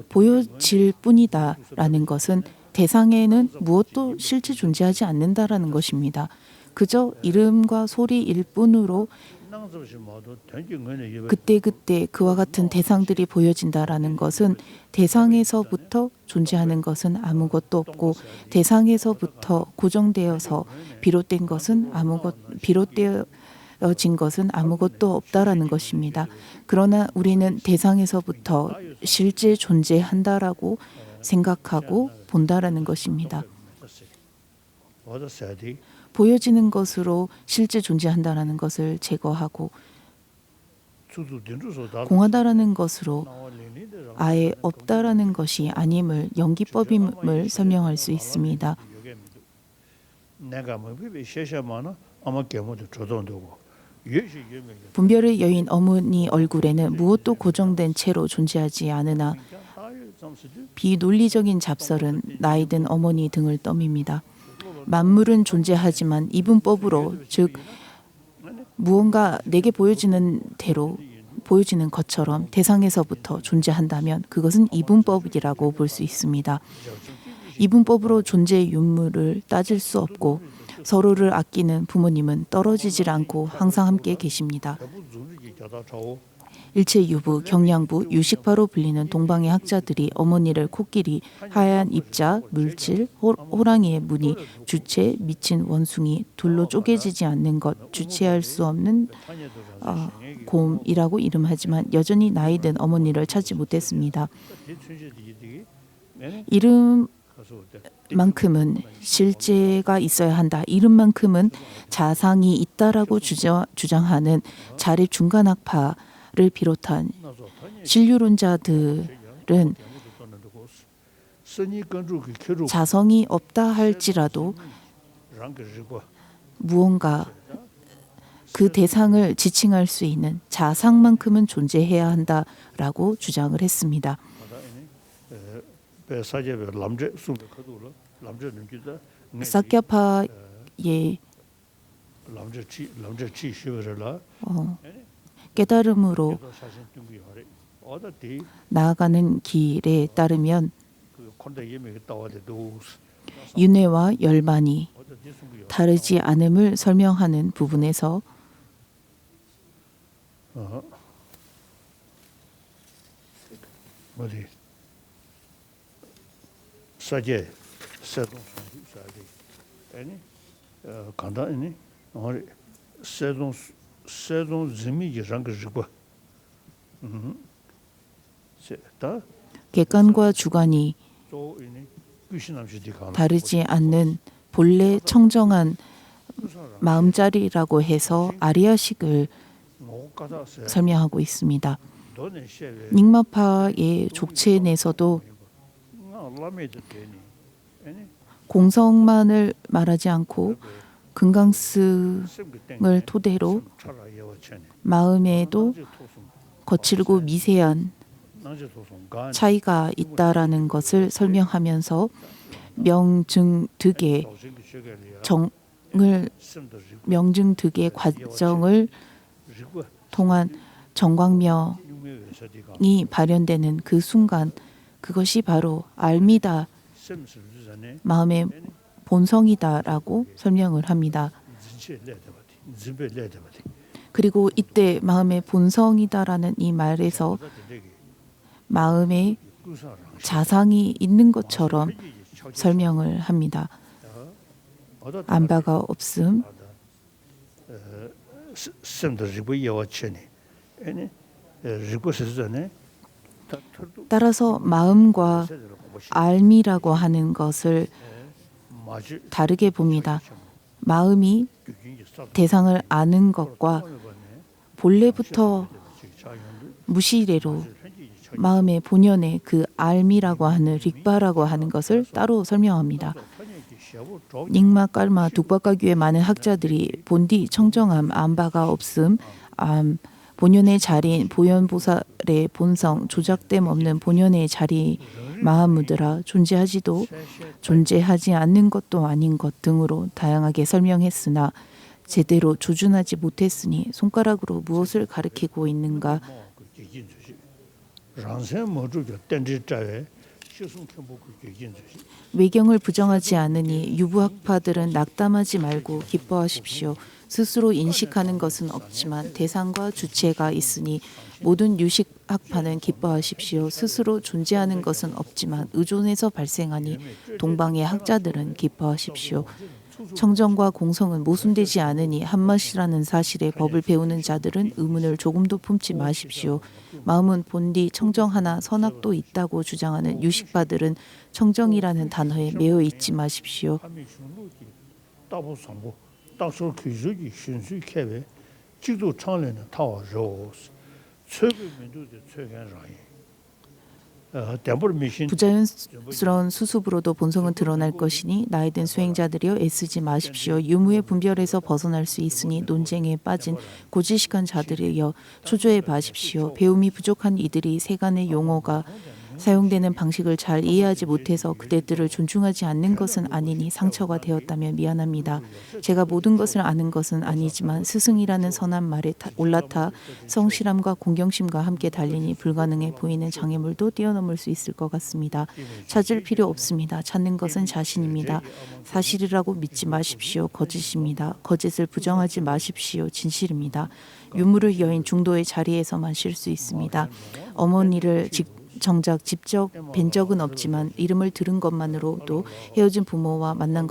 보여질 뿐이다라는 것은 대상에는 무엇도 실제 존재하지 않는다라는 것입니다. 그저 이름과 소리일 뿐으로 그때그때 그와 같은 대상들이 보여진다라는 것은 대상에서부터 존재하는 것은 아무것도 없고 대상에서부터 고정되어서 비롯된 것은 비롯되어진 것은 아무것도 없다라는 것입니다. 그러나 우리는 대상에서부터 실제 존재한다라고 생각하고 본다라는 것입니다. 보여지는 것으로 실제 존재한다라는 것을 제거하고 공하다라는 것으로 아예 없다라는 것이 아님을 연기법임을 설명할 수 있습니다. 분별의 여인 어머니 얼굴에는 무엇도 고정된 채로 존재하지 않으나 비논리적인 잡설은 나이든 어머니 등을 떠밉니다. 만물은 존재하지만 이분법으로 즉 무언가 내게 보여지는 대로 보여지는 것처럼 대상에서부터 존재한다면 그것은 이분법이라고 볼 수 있습니다. 이분법으로 존재의 윤물을 따질 수 없고 서로를 아끼는 부모님은 떨어지질 않고 항상 함께 계십니다. 일체 유부, 경양부, 유식파로 불리는 동방의 학자들이 어머니를 코끼리, 하얀 입자, 물질, 호랑이의 무늬, 주체, 미친 원숭이, 둘로 쪼개지지 않는 것, 주체할 수 없는 곰이라고 이름하지만 여전히 나이든 어머니를 찾지 못했습니다. 이름만큼은 실제가 있어야 한다. 이름만큼은 자상이 있다라고 주장하는 자립 중간학파 를 비롯한 신류론자들은 자성이 없다 할지라도 무언가 그 대상을 지칭할 수 있는 자상만큼은 존재해야 한다라고 주장을 했습니다. 사캬파의 깨달음으로 나아가는 길에 따르면 윤회와 열반이 다르지 않음을 설명하는 부분에서 객관과 주관이 다르지 않는 본래 청정한 마음자리라고 해서 아리아식을 설명하고 있습니다. 닉마파의 족체 내에서도 공성만을 말하지 않고 금강승을 토대로 마음에도 거칠고 미세한 차이가 있다라는 것을 설명하면서 명증득의 과정을 통한 정광명이 발현되는 그 순간 그것이 바로 알미다 마음의 본성이다라고 설명을 합니다. 그리고 이때 마음의 본성이다라는 이 말에서 마음에 자상이 있는 것처럼 설명을 합니다. 안바가 없음, 따라서 마음과 알미라고 하는 것을 다르게 봅니다. 마음이 대상을 아는 것과 본래부터 무시래로 마음의 본연의 그 알미라고 하는 릭바라고 하는 것을 따로 설명합니다. 닉마 깔마 둑바가규의 많은 학자들이 본디 청정함 안바가 없음 본연의 자리인 보현보살의 본성 조작됨 없는 본연의 자리 마하무드라 존재하지도 존재하지 않는 것도 아닌 것 등으로 다양하게 설명했으나 제대로 조준하지 못했으니 손가락으로 무엇을 가리키고 있는가 외경을 부정하지 않으니 유부학파들은 낙담하지 말고 기뻐하십시오. 스스로 인식하는 것은 없지만 대상과 주체가 있으니 모든 유식학파는 기뻐하십시오. 스스로 존재하는 것은 없지만 의존해서 발생하니 동방의 학자들은 기뻐하십시오. 청정과 공성은 모순되지 않으니 한맛이라는 사실의 법을 배우는 자들은 의문을 조금도 품지 마십시오. 마음은 본디 청정하나 선악도 있다고 주장하는 유식파들은 청정이라는 단어에 매여 있지 마십시오. 부자연스러운 수습으로도 본성은 드러날 것이니 나이 든 수행자들이여 애쓰지 마십시오. 유무의 분별에서 벗어날 수 있으니 논쟁에 빠진 고지식한 자들이여 초조해 마십시오. 배움이 부족한 이들이 세간의 용어가 사용되는 방식을 잘 이해하지 못해서 그대들을 존중하지 않는 것은 아니니 상처가 되었다면 미안합니다. 제가 모든 것을 아는 것은 아니지만 스승이라는 선한 말에 올라타 성실함과 공경심과 함께 달리니 불가능해 보이는 장애물도 뛰어넘을 수 있을 것 같습니다. 찾을 필요 없습니다. 찾는 것은 자신입니다. 사실이라고 믿지 마십시오. 거짓입니다. 거짓을 부정하지 마십시오. 진실입니다. 유무를 여인 중도의 자리에서만 쉴 수 있습니다. 어머니를 정작 직접 뵌 적은 없지만 이름을 들은 것만으로도 헤어진 부모와 만난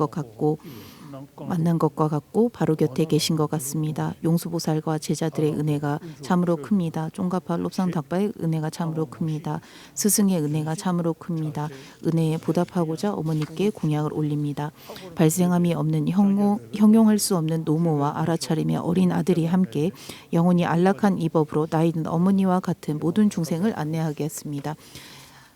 것과 같고 바로 곁에 계신 것 같습니다. 용수보살과 제자들의 은혜가 참으로 큽니다. 쫑가파 롭상닭바의 은혜가 참으로 큽니다. 스승의 은혜가 참으로 큽니다. 은혜에 보답하고자 어머니께 공약을 올립니다. 발생함이 없는 형용할 수 없는 노모와 알아차림의 어린 아들이 함께 영원히 안락한 이 법으로 나이든 어머니와 같은 모든 중생을 안내하겠습니다.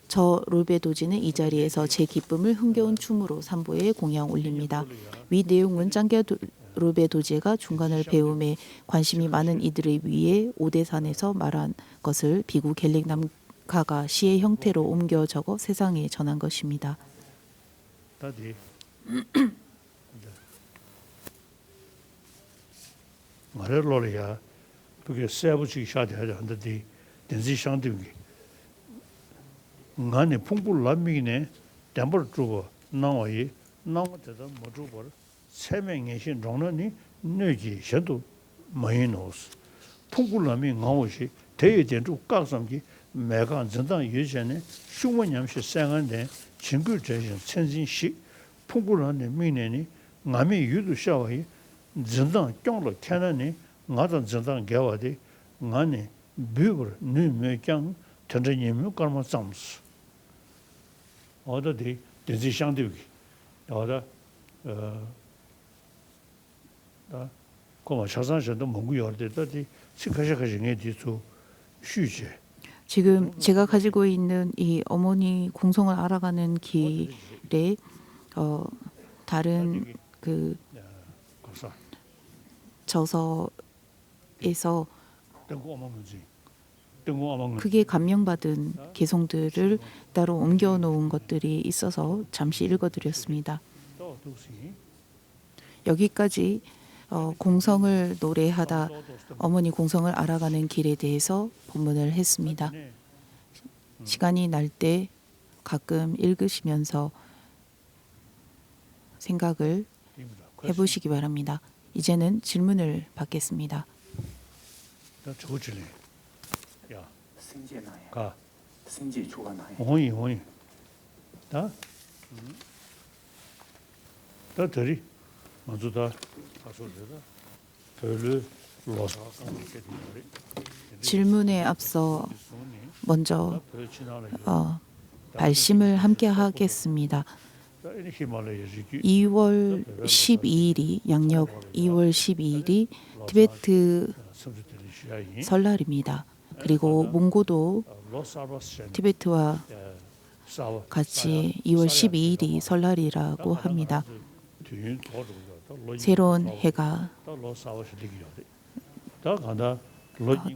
저 롤베도지는 이 자리에서 제 기쁨을 흥겨운 춤으로 삼보에 공양 올립니다. 위 내용은 짱갸 롤베도제가 중간을 배움에 관심이 많은 이들을 위해 오대산에서 말한 것을 비구 겔릭남카가 시의 형태로 옮겨 적어 세상에 전한 것입니다. ngane pungpu lamine temper trubo naoyi nawo de mo trubo seme ngeshin rongna ni neji shadu mayinos pungpu lami ngawoshi teye denju kaksamji mega zendang yeshane shumonyamshi sangande chingul jejen chenjin shi pungpu lami mineni ngame yudu shawayi zendang kyonglo kenani ngadan zendang gewade ngane bibur nu me kyang tenjenyemu karma zamsu 어디 대지 상대기 어디 고마 차산선도 뭔고 열대더디 시카시카시게 뒤수 휴지 지금 제가 가지고 있는 이 어머니 공성을 알아가는 길에 다른 그 저서에서 크게 감명받은 개성들을 따로 옮겨 놓은 것들이 있어서 잠시 읽어드렸습니다. 여기까지 공성을 노래하다 어머니 공성을 알아가는 길에 대해서 본문을 했습니다. 시간이 날 때 가끔 읽으시면서 생각을 해보시기 바랍니다. 이제는 질문을 받겠습니다. 나 저거 지네. 야, 生界哪样？ 가. 生界出哪样？ 오이. 다. 다 들이. 먼저 다 가서다. 별로 로사 강게 되는 질문에 앞서 먼저 발심을 함께 하겠습니다. 2월 12일이 양력 2월 12일이 티베트 설날입니다. 그리고 몽고도 티베트와 같이 2월 12일이 설날이라고 합니다. 새로운 해가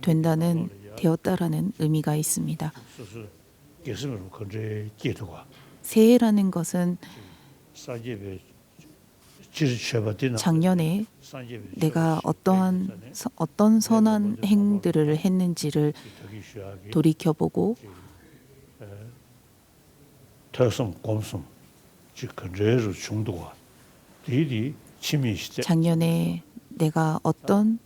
된다는 되었다라는 의미가 있습니다. 새해라는 것은 작년에 내가 어떤 선한 행들을 했는지를 돌이켜보고 작년에 내가 어떤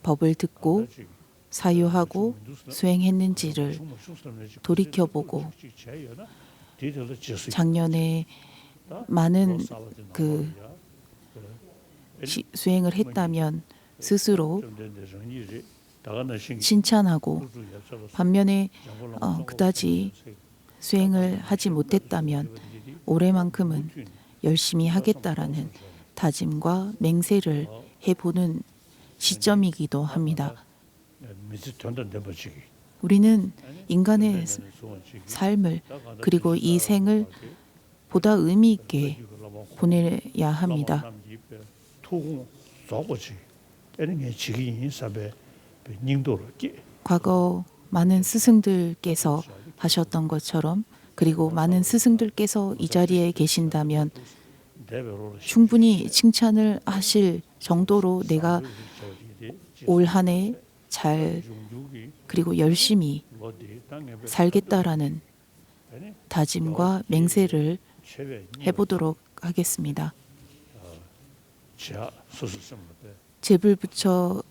법을 듣고 사유하고 수행했는지를 돌이켜보고 작년에 많은 수행을 했다면 스스로 칭찬하고 반면에 그다지 수행을 하지 못했다면 올해만큼은 열심히 하겠다라는 다짐과 맹세를 해보는 시점이기도 합니다. 우리는 인간의 삶을 그리고 이 생을 보다 의미 있게 보내야 합니다. 과거 많은 스승들께서 하셨던 것처럼 그리고 많은 스승들께서 이 자리에 계신다면 충분히 칭찬을 하실 정도로 내가 올 한 해 잘 그리고 열심히 살겠다라는 다짐과 맹세를 해보도록 하겠습니다.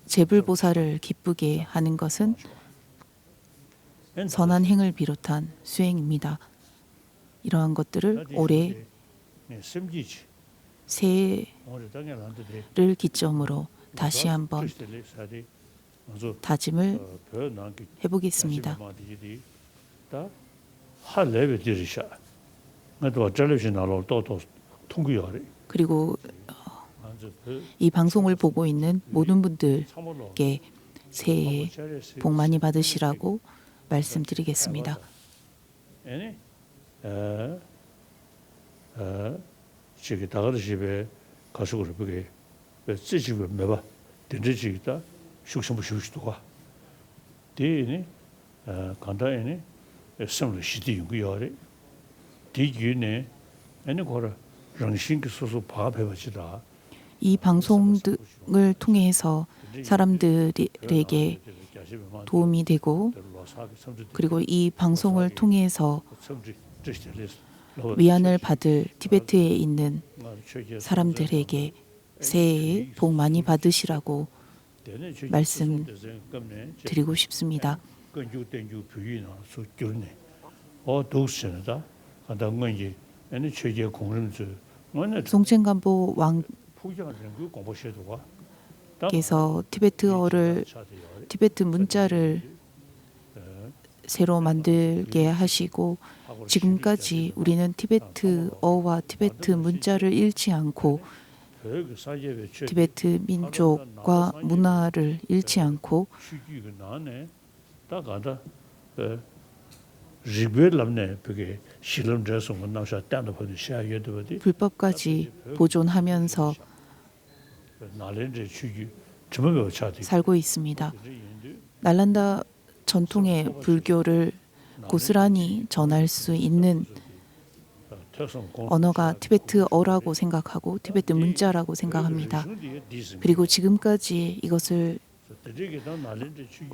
제불보살을 기쁘게 하는 것은 선한 행을 비롯한 수행입니다. 이러한 것들을 올해 새해를 기점으로 다시 한번 다짐을 해보겠습니다. 그리고 이 방송을 보고 있는 모든 분들께 새해 복 많이 받으시라고 말씀드리겠습니다. 저기 다가르 집에 가서 그러게 찌집을 매봐 된지기다 숙성부식도가 대네 간다에네 섬을 시대 연구요래 대규네 아니 거라 정신기 소소 파업해버지다. 이 방송을 통해서 사람들에게 도움이 되고 그리고 이 방송을 통해서 위안을 받을 티베트에 있는 사람들에게 새해 복 많이 받으시라고 말씀드리고 싶습니다. 송첸간보 왕께서 티베트 문자를 새로 만들게 하시고 지금까지 우리는 티베트어와 티베트 문자를 잃지 않고 티베트 민족과 문화를 잃지 않고 불법까지 보존하면서 살고 있습니다. 날란다 전통의 불교를 고스란히 전할 수 있는 언어가 티베트어라고 생각하고 티베트 문자라고 생각합니다. 그리고 지금까지 이것을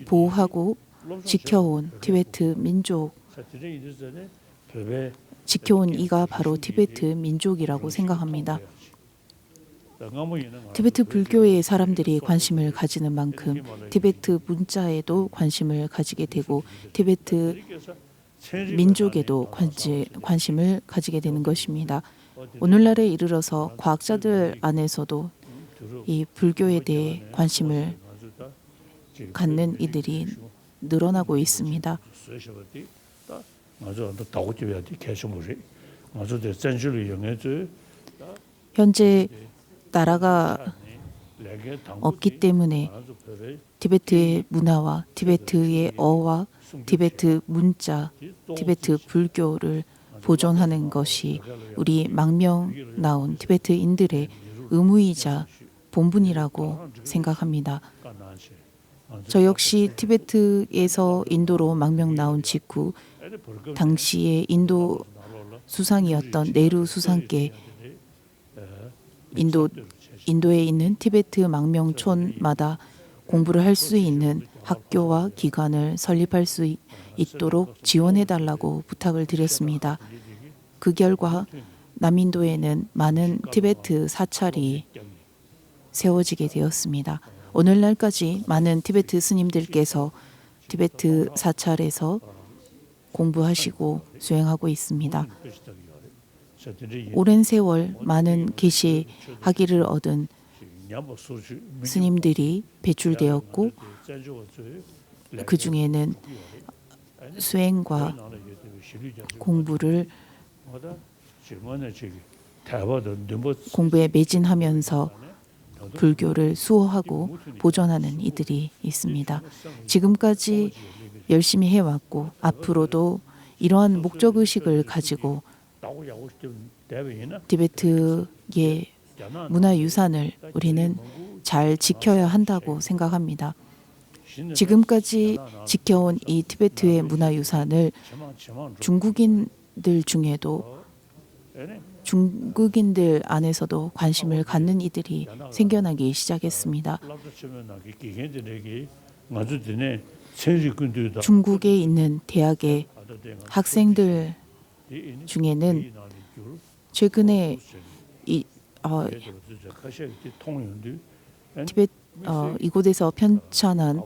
보호하고 지켜온 티베트 민족, 지켜온 이가 바로 티베트 민족이라고 생각합니다. 티베트 불교의 사람들이 관심을 가지는 만큼 티베트 문자에도 관심을 가지게 되고 티베트 민족에도 관심을 가지게 되는 것입니다. 오늘날에 이르러서 과학자들 안에서도 이 불교에 대해 관심을 갖는 이들이 늘어나고 있습니다. 현재 나라가 없기 때문에 티베트의 문화와 티베트의 어와 티베트 문자, 티베트 불교를 보존하는 것이 우리 망명 나온 티베트인들의 의무이자 본분이라고 생각합니다. 저 역시 티베트에서 인도로 망명 나온 직후 당시에 인도 수상이었던 네루 수상께 인도에 있는 티베트 망명촌마다 공부를 할 수 있는 학교와 기관을 설립할 수 있도록 지원해달라고 부탁을 드렸습니다. 그 결과 남인도에는 많은 티베트 사찰이 세워지게 되었습니다. 오늘날까지 많은 티베트 스님들께서 티베트 사찰에서 공부하시고 수행하고 있습니다. 오랜 세월 많은 계시학위를 얻은 스님들이 배출되었고 그 중에는 수행과 공부에 매진하면서 불교를 수호하고 보존하는 이들이 있습니다. 지금까지 열심히 해왔고 앞으로도 이러한 목적의식을 가지고 티베트의 문화유산을 우리는 잘 지켜야 한다고 생각합니다. 지금까지 지켜온 이 티베트의 문화유산을 중국인들 중에도 중국인들 안에서도 관심을 갖는 이들이 생겨나기 시작했습니다. 중국에 있는 대학의 학생들 중에는 최근에 이곳에서 편찬한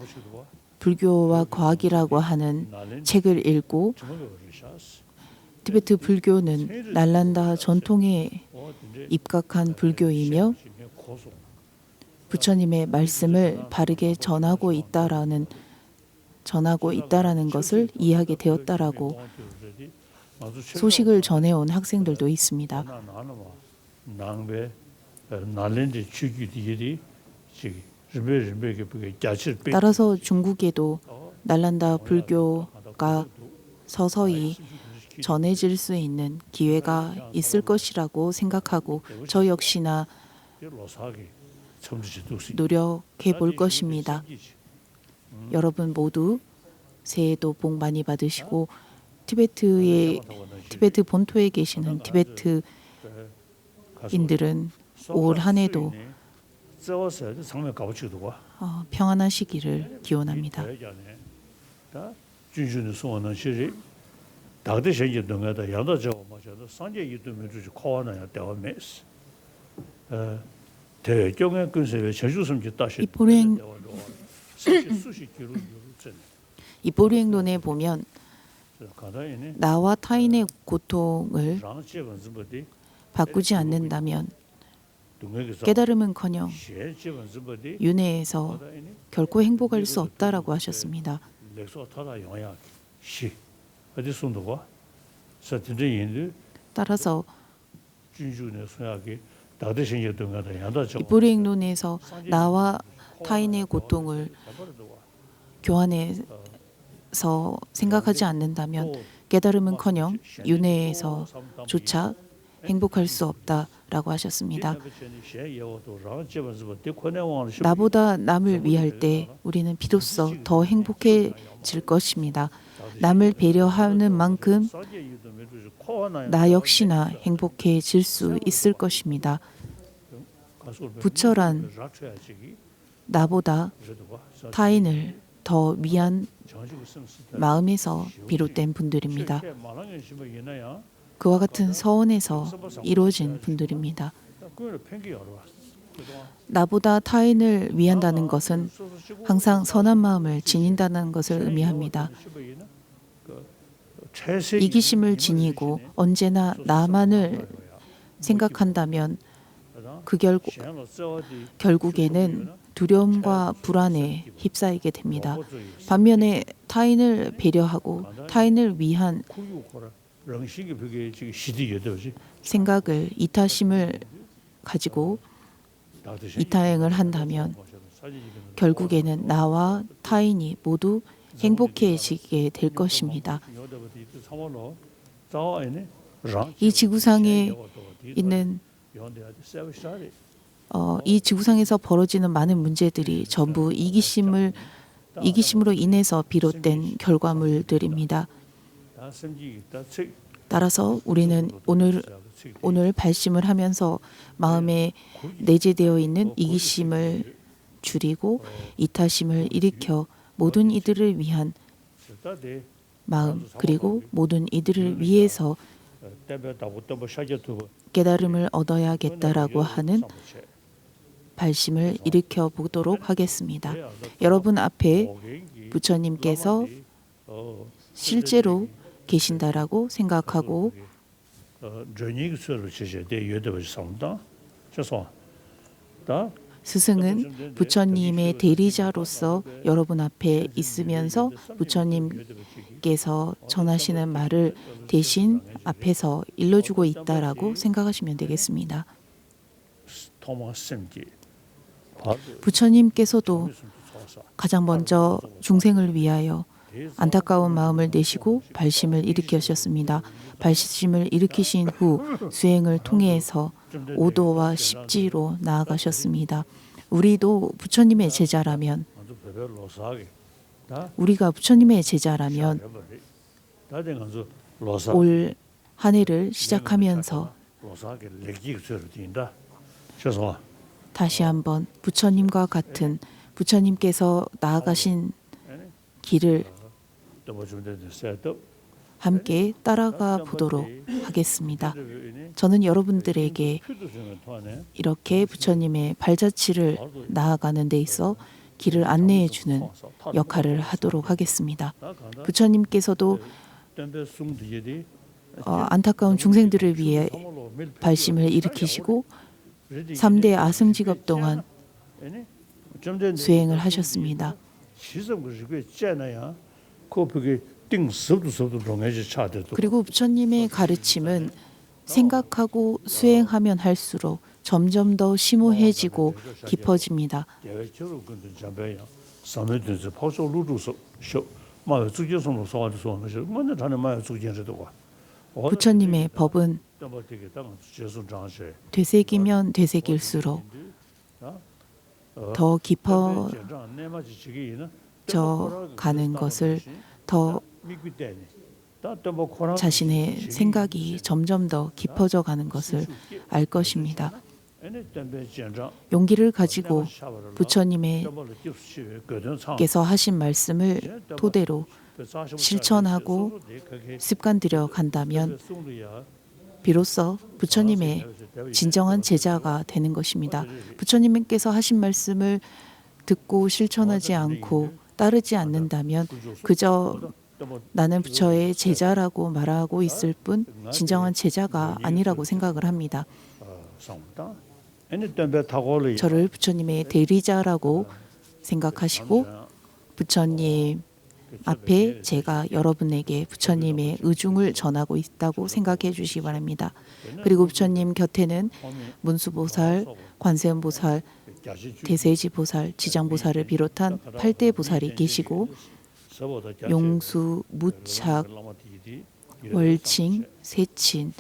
불교와 과학이라고 하는 책을 읽고 티베트 불교는 날란다 전통에 입각한 불교이며 부처님의 말씀을 바르게 전하고 있다라는 것을 이해하게 되었다라고 소식을 전해온 학생들도 있습니다. 따라서 중국에도 날란다 불교가 서서히 전해질 수 있는 기회가 있을 것이라고 생각하고 저 역시나 노력해 볼 것입니다. 여러분 모두 새해도 복 많이 받으시고 티베트 본토에 계시는 티베트인들은 올 한 해도 평안하시기를 기원합니다. 이 보리행론에 보면 나와 타인의 고통을 바꾸지 않는다면 깨달음은커녕 윤회에서 결코 행복할 수 없다라고 하셨습니다. 따라서 이 보리행론에서 나와 타인의 고통을 교환해서 생각하지 않는다면 깨달음은커녕 윤회에서조차 행복할 수 없다라고 하셨습니다. 나보다 남을 위할 때 우리는 비로소 더 행복해질 것입니다. 남을 배려하는 만큼 나 역시나 행복해질 수 있을 것입니다. 부처란 나보다 타인을 더 위한 마음에서 비롯된 분들입니다. 그와 같은 서원에서 이루어진 분들입니다. 나보다 타인을 위한다는 것은 항상 선한 마음을 지닌다는 것을 의미합니다. 이기심을 지니고 언제나 나만을 생각한다면 결국에는 두려움과 불안에 휩싸이게 됩니다. 반면에 타인을 배려하고 타인을 위한 생각을, 이타심을 가지고 이타행을 한다면 결국에는 나와 타인이 모두 행복해지게 될 것입니다. 이 지구상에 있는 이 지구상에서 벌어지는 많은 문제들이 전부 이기심으로 인해서 비롯된 결과물들입니다. 따라서 우리는 오늘 발심을 하면서 마음에 내재되어 있는 이기심을 줄이고 이타심을 일으켜 모든 이들을 위한 마음, 그리고 모든 이들을 위해서 깨달음을 얻어야겠다라고 하는 발심을 일으켜 보도록 하겠습니다. 여러분 앞에 부처님께서 실제로 계신다라고 생각하고 스승은 부처님의 대리자로서 여러분 앞에 있으면서 부처님께서 전하시는 말을 대신 앞에서 일러주고 있다라고 생각하시면 되겠습니다. 부처님께서도 가장 먼저 중생을 위하여 안타까운 마음을 내시고 발심을 일으키셨습니다. 발심을 일으키신 후 수행을 통해서 오도와 십지로 나아가셨습니다. 우리도 부처님의 제자라면, 우리가 부처님의 제자라면 올 한 해를 시작하면서 다시 한번 부처님과 같은, 부처님께서 나아가신 길을 함께 따라가 보도록 하겠습니다. 저는 여러분들에게 이렇게 부처님의 발자취를 나아가는 데 있어 길을 안내해 주는 역할을 하도록 하겠습니다. 부처님께서도 안타까운 중생들을 위해 발심을 일으키시고 3대 아승직업 동안 수행을 하셨습니다. 그리고 부처님의 가르침은 생각하고 수행하면 할수록 점점 더 심오해지고 깊어집니다. 부처님의 법은 되새기면 되새길수록 더 깊어져 가는 것을, 더 자신의 생각이 점점 더 깊어져 가는 것을 알 것입니다. 용기를 가지고 부처님께서 하신 말씀을 토대로 실천하고 습관들여 간다면 비로소 부처님의 진정한 제자가 되는 것입니다. 부처님께서 하신 말씀을 듣고 실천하지 않고 따르지 않는다면 그저 나는 부처의 제자라고 말하고 있을 뿐 진정한 제자가 아니라고 생각을 합니다. 저를 부처님의 대리자라고 생각하시고 부처님 앞에 제가 여러분에게 부처님의 의중을 전하고 있다고 생각해 주시기 바랍니다. 그리고 부처님 곁에는 문수보살, 관세음보살, 대세지보살, 지장보살을 비롯한 8대 보살이 계시고 용수, 무착, 월칭, 세친,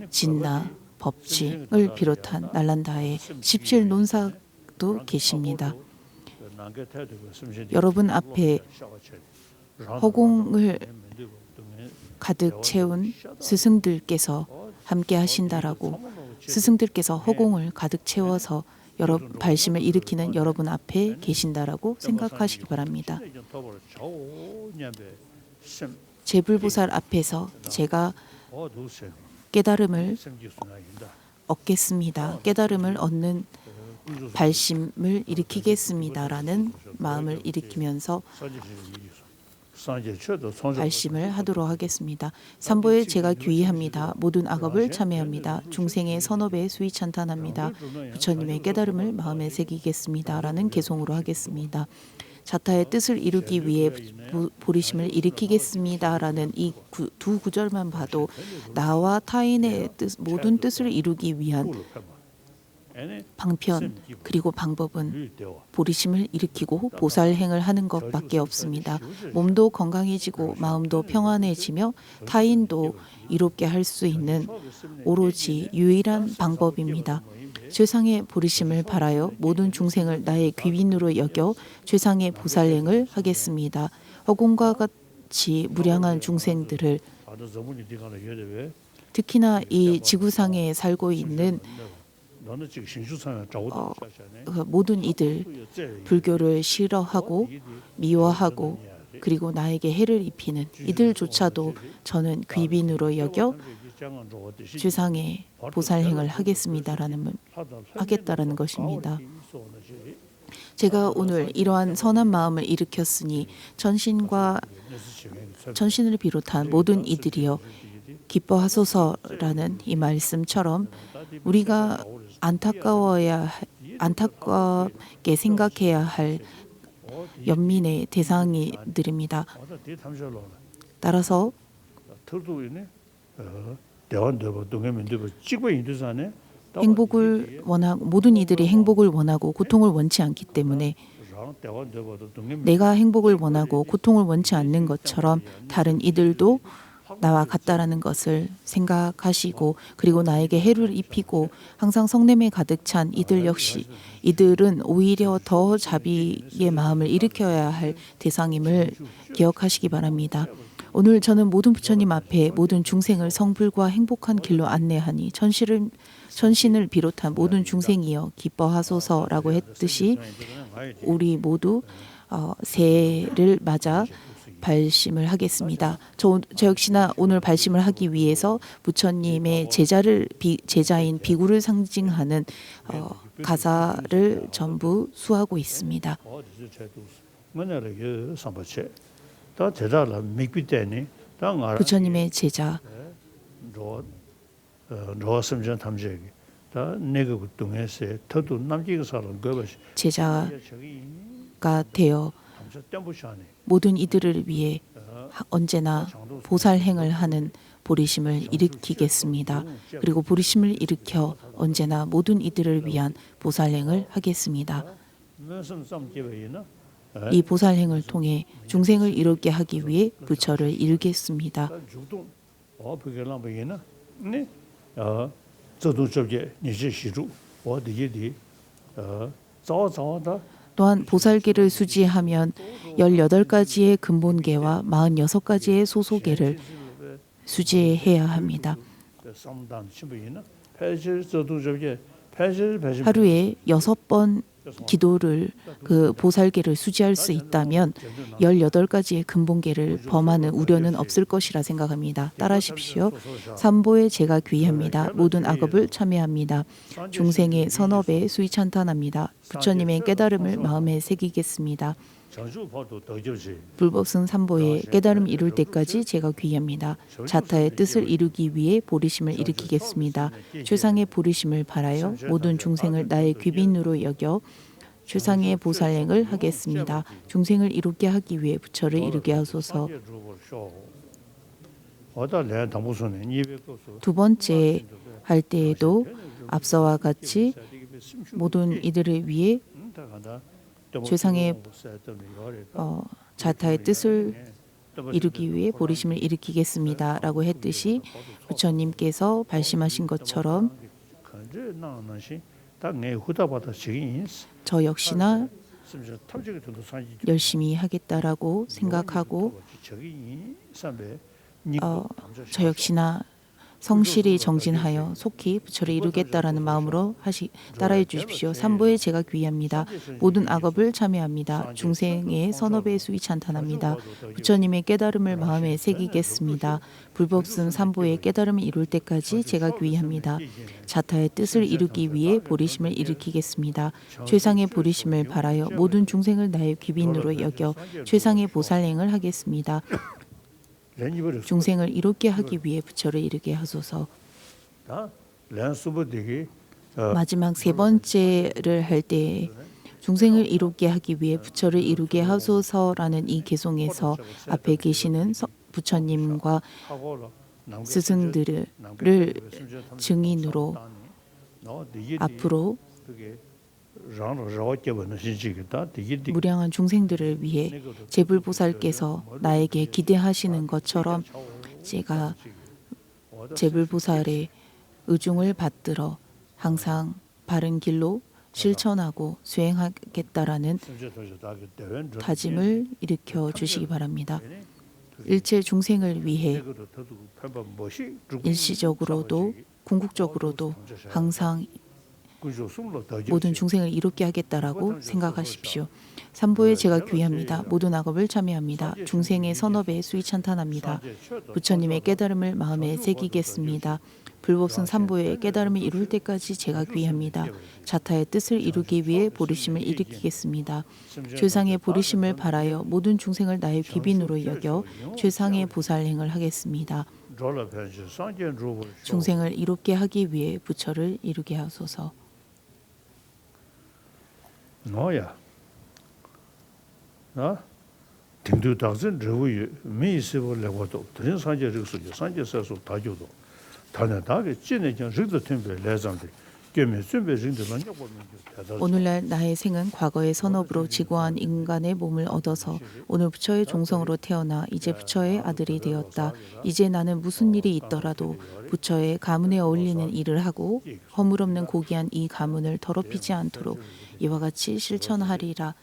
진나, 법칭을 비롯한 날란다의 17논사도 계십니다. 여러분 앞에 허공을 가득 채운 스승들께서 함께 하신다라고, 스승들께서 허공을 가득 채워서 발심을 일으키는 여러분 앞에 계신다라고 생각하시기 바랍니다. 제불보살 앞에서 제가 깨달음을 얻겠습니다. 깨달음을 얻는 발심을 일으키겠습니다라는 마음을 일으키면서 발심을 하도록 하겠습니다. 3부에 제가 귀의합니다. 모든 악업을 참회합니다. 중생의 선업에 수위 찬탄합니다. 부처님의 깨달음을 마음에 새기겠습니다라는 개송으로 하겠습니다. 자타의 뜻을 이루기 위해 보리심을 일으키겠습니다라는 이 두 구절만 봐도 나와 타인의 모든 뜻을 이루기 위한 방편 그리고 방법은 보리심을 일으키고 보살행을 하는 것밖에 없습니다. 몸도 건강해지고 마음도 평안해지며 타인도 이롭게 할 수 있는 오로지 유일한 방법입니다. 최상의 보리심을 바라여 모든 중생을 나의 귀빈으로 여겨 최상의 보살행을 하겠습니다. 허공과 같이 무량한 중생들을 특히나 이 지구상에 살고 있는 모든 이들 불교를 싫어하고 미워하고 그리고 나에게 해를 입히는 이들조차도 저는 귀빈으로 여겨 최상의 보살행을 하겠다라는 것입니다. 제가 오늘 이러한 선한 마음을 일으켰으니 천신을 비롯한 모든 이들이여 기뻐하소서라는 이 말씀처럼 우리가 안타깝게 생각해야 할 연민의 대상이들입니다. 따라서 행복을 원하고 모든 이들이 행복을 원하고 고통을 원치 않기 때문에 내가 행복을 원하고 고통을 원치 않는 것처럼 다른 이들도 나와 같다라는 것을 생각하시고 그리고 나에게 해를 입히고 항상 성냄에 가득 찬 이들 역시 이들은 오히려 더 자비의 마음을 일으켜야 할 대상임을 기억하시기 바랍니다. 오늘 저는 모든 부처님 앞에 모든 중생을 성불과 행복한 길로 안내하니 천신을 비롯한 모든 중생이여 기뻐하소서라고 했듯이 우리 모두 새해를 맞아 발심을 하겠습니다. 저 역시나 오늘 발심을 하기 위해서 부처님의 제자인 비구를 상징하는 가사를 전부 수하고 있습니다. 부처님의 제자 제자가 되어 모든 이들을 위해 언제나 보살행을 하는 보리심을 일으키겠습니다. 그리고 보리심을 일으켜 언제나 모든 이들을 위한 보살행을 하겠습니다. 이 보살행을 통해 중생을 이롭게 하기 위해 부처를 이루겠습니다. 또한 보살계를 수지하면 18가지의 근본계와 46가지의 소소계를 수지해야 합니다. 하루에 6번 기도를 그 보살계를 수지할 수 있다면 18가지의 근본계를 범하는 우려는 없을 것이라 생각합니다. 따라하십시오. 삼보에 제가 귀의합니다. 모든 악업을 참회합니다. 중생의 선업에 수위 찬탄합니다. 부처님의 깨달음을 마음에 새기겠습니다. 불법승 삼보에 깨달음 이룰 때까지 제가 귀의합니다. 자타의 뜻을 이루기 위해 보리심을 일으키겠습니다. 최상의 보리심을 바라여 모든 중생을 나의 귀빈으로 여겨 최상의 보살행을 하겠습니다. 중생을 이롭게 하기 위해 부처를 이루게 하소서. 두 번째 할 때에도 앞서와 같이 모든 이들을 위해 최상의 자타의 뜻을 이루기 위해 보리심을 일으키겠습니다 라고 했듯이 부처님께서 발심하신 것처럼 저 역시나 열심히 하겠다라고 생각하고 저 역시나 성실히 정진하여 속히 부처를 이루겠다라는 마음으로 따라해 주십시오. 삼보에 제가 귀의합니다. 모든 악업을 참여합니다. 중생의 선업의 수위 찬탄합니다. 부처님의 깨달음을 마음에 새기겠습니다. 불법승 삼보의 깨달음을 이룰 때까지 제가 귀의합니다. 자타의 뜻을 이루기 위해 보리심을 일으키겠습니다. 최상의 보리심을 바라여 모든 중생을 나의 귀빈으로 여겨 최상의 보살행을 하겠습니다. 중생을 이롭게 하기 위해 부처를 이루게 하소서. 마지막 세 번째를 할 때 중생을 이롭게 하기 위해 부처를 이루게 하소서라는 이 개송에서 앞에 계시는 부처님과 스승들을 증인으로 앞으로 무량한 중생들을 위해 제불보살께서 나에게 기대하시는 것처럼 제가 제불보살의 의중을 받들어 항상 바른 길로 실천하고 수행하겠다라는 다짐을 일으켜 주시기 바랍니다. 일체 중생을 위해 일시적으로도 궁극적으로도 항상 모든 중생을 이롭게 하겠다라고 생각하십시오. 삼보에 제가 귀의합니다. 모든 악업을 참여합니다. 중생의 선업에 수위 찬탄합니다. 부처님의 깨달음을 마음에 새기겠습니다. 불법승 삼보의 깨달음을 이룰 때까지 제가 귀의합니다. 자타의 뜻을 이루기 위해 보리심을 일으키겠습니다. 최상의 보리심을 바라여 모든 중생을 나의 귀빈으로 여겨 최상의 보살행을 하겠습니다. 중생을 이롭게 하기 위해 부처를 이루게 하소서. 너야. 나 등도 당선 저의 미스볼 레고도 드린 산제 르스죠. 산제서서 다교도. 다나다게 진행장 르도 템베 레장들. 오늘날 나의 생은 과거의 선업으로 지고한 인간의 몸을 얻어서 오늘 부처의 종성으로 태어나 이제 부처의 아들이 되었다. 이제 나는 무슨 일이 있더라도 부처의 가문에 어울리는 일을 하고 허물없는 고귀한 이 가문을 더럽히지 않도록 이와 같이 실천하리라.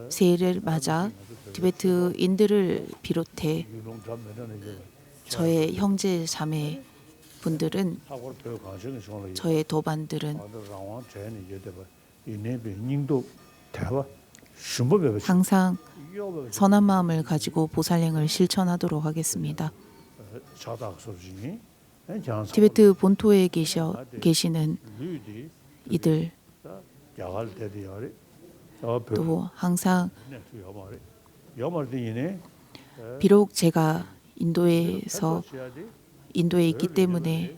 새해를 맞아 티베트인들을 비롯해 저의 형제 자매 분들은 저의 도반들은 항상 선한 마음을 가지고 보살행을 실천하도록 하겠습니다. 티베트 본토에 계시는 이들 또 항상 비록 제가 인도에 있기 때문에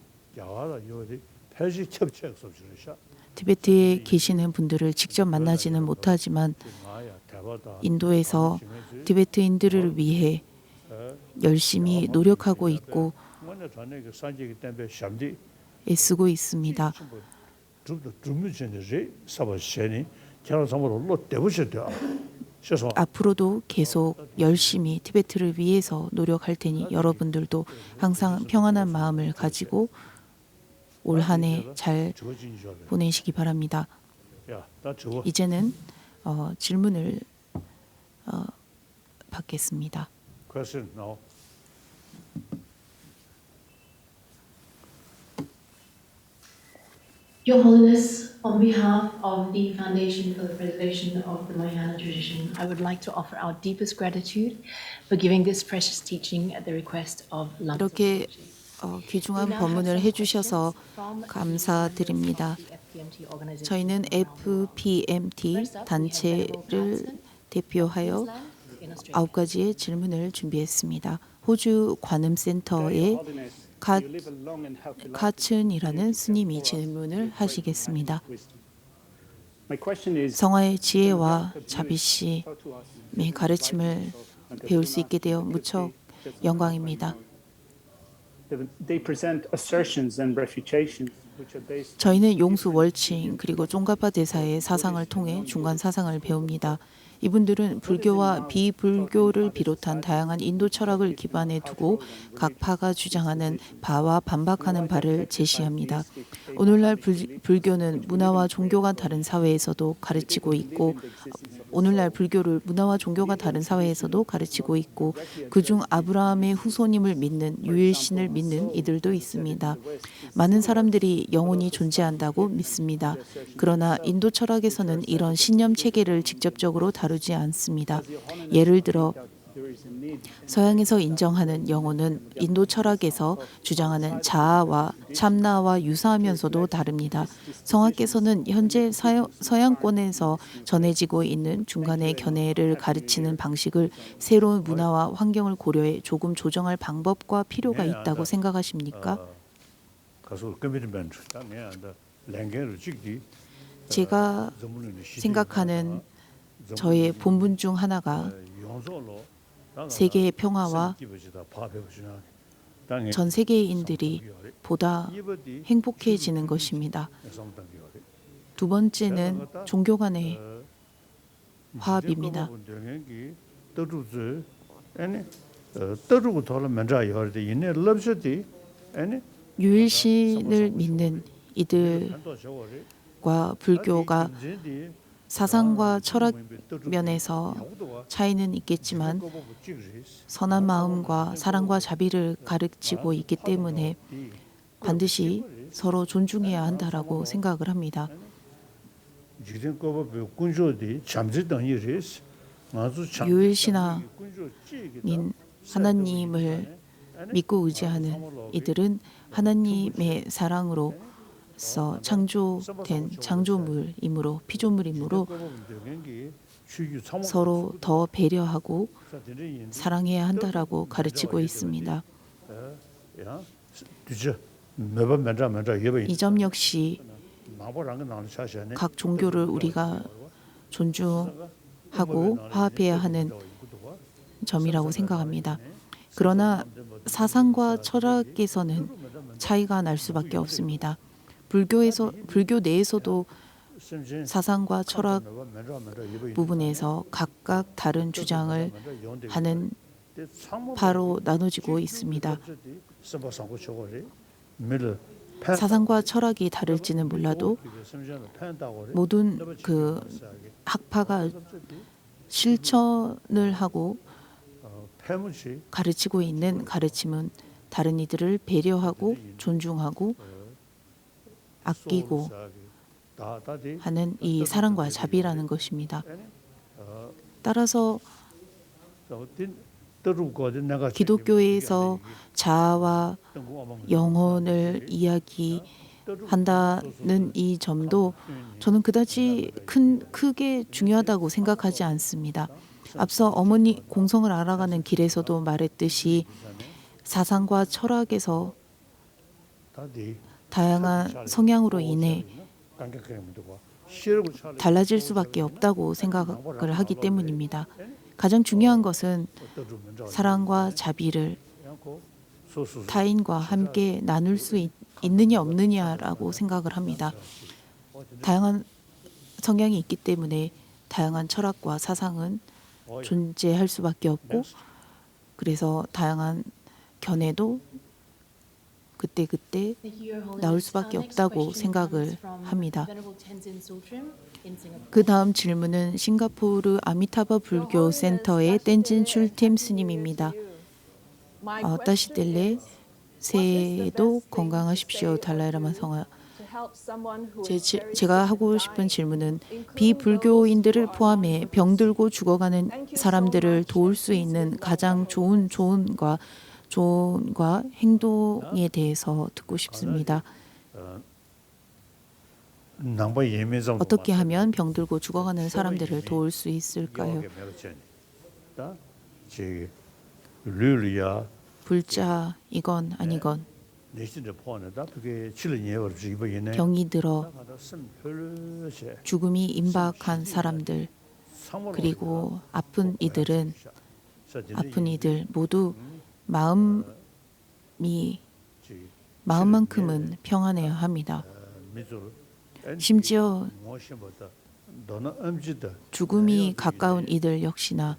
티베트에 계시는 분들을 직접 만나지는 못하지만 인도에서 티베트인들을 위해 열심히 노력하고 있고 애쓰고 있습니다. 앞으로도 계속 열심히 티베트를 위해서 노력할 테니 여러분들도 항상 평안한 마음을 가지고 올 한 해 잘 보내시기 바랍니다. 이제는 질문을 받겠습니다. Your Holiness, on behalf of the Foundation for the Preservation of the Mahayana Tradition, I would like to offer our deepest gratitude for giving this precious teaching at the request of Lama 이렇게 귀중한 법문을 해주셔서 감사드립니다. 저희는 FPMT 단체를 대표하여 9가지의 질문을 준비했습니다. 호주 관음센터의 카춘이라는 스님이 질문을 하시겠습니다. 성화의 지혜와 자비심의 가르침을 배울 수 있게 되어 무척 영광입니다. 저희는 용수 월칭 그리고 쫑가파 대사의 사상을 통해 중간 사상을 배웁니다. 이분들은 불교와 비불교를 비롯한 다양한 인도 철학을 기반에 두고 각 파가 주장하는 바와 반박하는 바를 제시합니다. 오늘날 불교는 문화와 종교가 다른 사회에서도 가르치고 있고 오늘날 불교를 문화와 종교가 다른 사회에서도 가르치고 있고 그중 아브라함의 후손임을 믿는 유일신을 믿는 이들도 있습니다. 많은 사람들이 영혼이 존재한다고 믿습니다. 그러나 인도 철학에서는 이런 신념 체계를 직접적으로 다루지 않습니다. 예를 들어 서양에서 인정하는 영혼은 인도 철학에서 주장하는 자아와 참나와 유사하면서도 다릅니다. 성학계에서는 현재 서양권에서 전해지고 있는 중간의 견해를 가르치는 방식을 새로운 문화와 환경을 고려해 조금 조정할 방법과 필요가 있다고 생각하십니까? 제가 생각하는 저의 본분 중 하나가 세계의 평화와 전 세계인들이 보다 행복해지는 것입니다. 두 번째는 종교 간의 화합입니다. 유일신을 믿는 이들과 불교가 사상과 철학 면에서 차이는 있겠지만 선한 마음과 사랑과 자비를 가르치고 있기 때문에 반드시 서로 존중해야 한다라고 생각을 합니다. 유일신앙인 하나님을 믿고 의지하는 이들은 하나님의 사랑으로서 창조된 창조물이므로 피조물이므로 서로 더 배려하고 사랑해야 한다라고 가르치고 있습니다. 이 점 역시 각 종교를 우리가 존중하고 화합해야 하는 점이라고 생각합니다. 그러나 사상과 철학에서는 차이가 날 수밖에 없습니다. 불교 내에서도 사상과 철학 부분에서 각각 다른 주장을 하는 파로 나눠지고 있습니다. 사상과 철학이 다를지는 몰라도 모든 그 학파가 실천을 하고 가르치고 있는 가르침은 다른 이들을 배려하고 존중하고 아끼고 하는 이 사랑과 자비라는 것입니다. 따라서 기독교에서 자아와 영혼을 이야기한다는 이 점도 저는 그다지 크게 중요하다고 생각하지 않습니다. 앞서 어머니 공성을 알아가는 길에서도 말했듯이 사상과 철학에서 다양한 성향으로 인해 달라질 수밖에 없다고 생각을 하기 때문입니다. 가장 중요한 것은 사랑과 자비를 타인과 함께 나눌 수 있느냐 없느냐라고 생각을 합니다. 다양한 성향이 있기 때문에 다양한 철학과 사상은 존재할 수밖에 없고 그래서 다양한 견해도 그때그때 나올 수밖에 없다고 생각을 합니다. 그 다음 질문은 싱가포르 아미타바 불교 센터의 땐진 출템 스님입니다. 따시델레 새해에도 건강하십시오. 달라이라마 성하. 제가 하고 싶은 질문은 비불교인들을 포함해 병들고 죽어가는 사람들을 도울 수 있는 가장 좋은 조언과 행동에 대해서 듣고 싶습니다. 어떻게 하면 병들고 죽어가는 사람들을 도울 수 있을까요? 불자 이건 아니건 병이 들어 죽음이 임박한 사람들 그리고 아픈 이들 모두 마음만큼은 평안해야 합니다. 심지어 죽음이 가까운 이들 역시나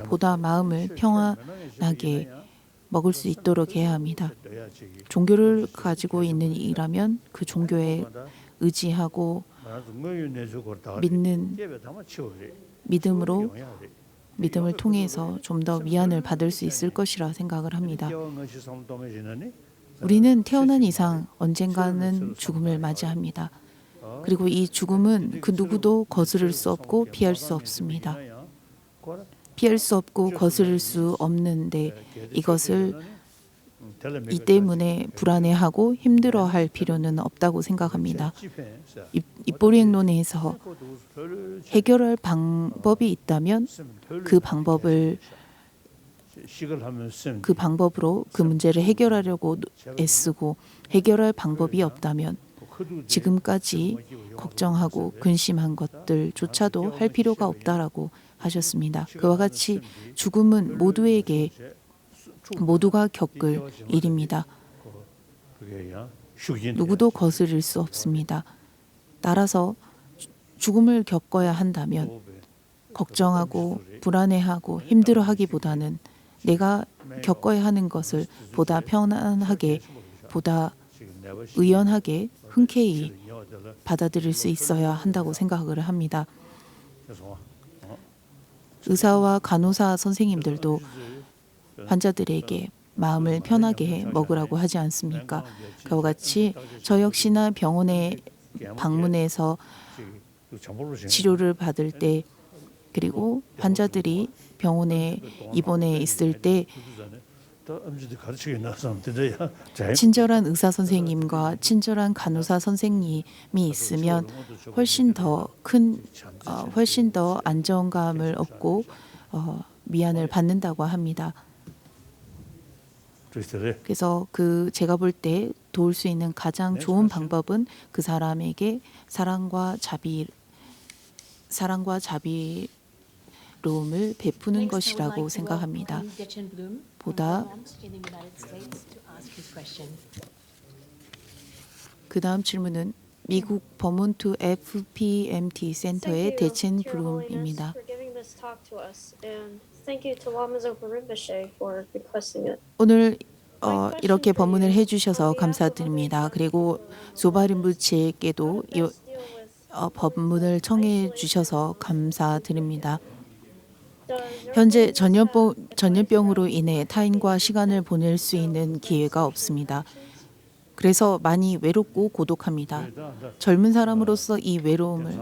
보다 마음을 평안하게 먹을 수 있도록 해야 합니다. 종교를 가지고 있는 이라면 그 종교에 의지하고 믿음을 통해서 좀 더 위안을 받을 수 있을 것이라 생각을 합니다. 우리는 태어난 이상 언젠가는 죽음을 맞이합니다. 그리고 이 죽음은 그 누구도 거스를 수 없고 피할 수 없습니다. 피할 수 없고 거스를 수 없는데 이것을 이 때문에 불안해하고 힘들어할 필요는 없다고 생각합니다. 입보리행론에서 해결할 방법이 있다면 그 방법으로 그 문제를 해결하려고 애쓰고 해결할 방법이 없다면 지금까지 걱정하고 근심한 것들조차도 할 필요가 없다라고 하셨습니다. 그와 같이 죽음은 모두가 겪을 일입니다. 누구도 거스릴 수 없습니다. 따라서 죽음을 겪어야 한다면 걱정하고 불안해하고 힘들어하기보다는 내가 겪어야 하는 것을 보다 편안하게, 보다 의연하게, 흔쾌히 받아들일 수 있어야 한다고 생각을 합니다. 의사와 간호사 선생님들도 환자들에게 마음을 편하게 먹으라고 하지 않습니까? 그와 같이 저 역시나 병원에 방문해서 치료를 받을 때 그리고 환자들이 병원에 입원해 있을 때 친절한 의사 선생님과 친절한 간호사 선생님이 있으면 훨씬 더 안정감을 얻고 위안을 받는다고 합니다. 그래서 제가 볼 때 도울 수 있는 가장 좋은 방법은 그 사람에게 사랑과 자비로움을 베푸는 것이라고 생각합니다. 보다 그 다음 질문은 미국 버몬트 FPMT 센터의 대첸 브룸입니다. 오늘 이렇게 법문을 해주셔서 감사드립니다. 그리고 소바림부치에게도 법문을 청해 주셔서 감사드립니다. 현재 전염병으로 인해 타인과 시간을 보낼 수 있는 기회가 없습니다. 그래서 많이 외롭고 고독합니다. 젊은 사람으로서 이 외로움을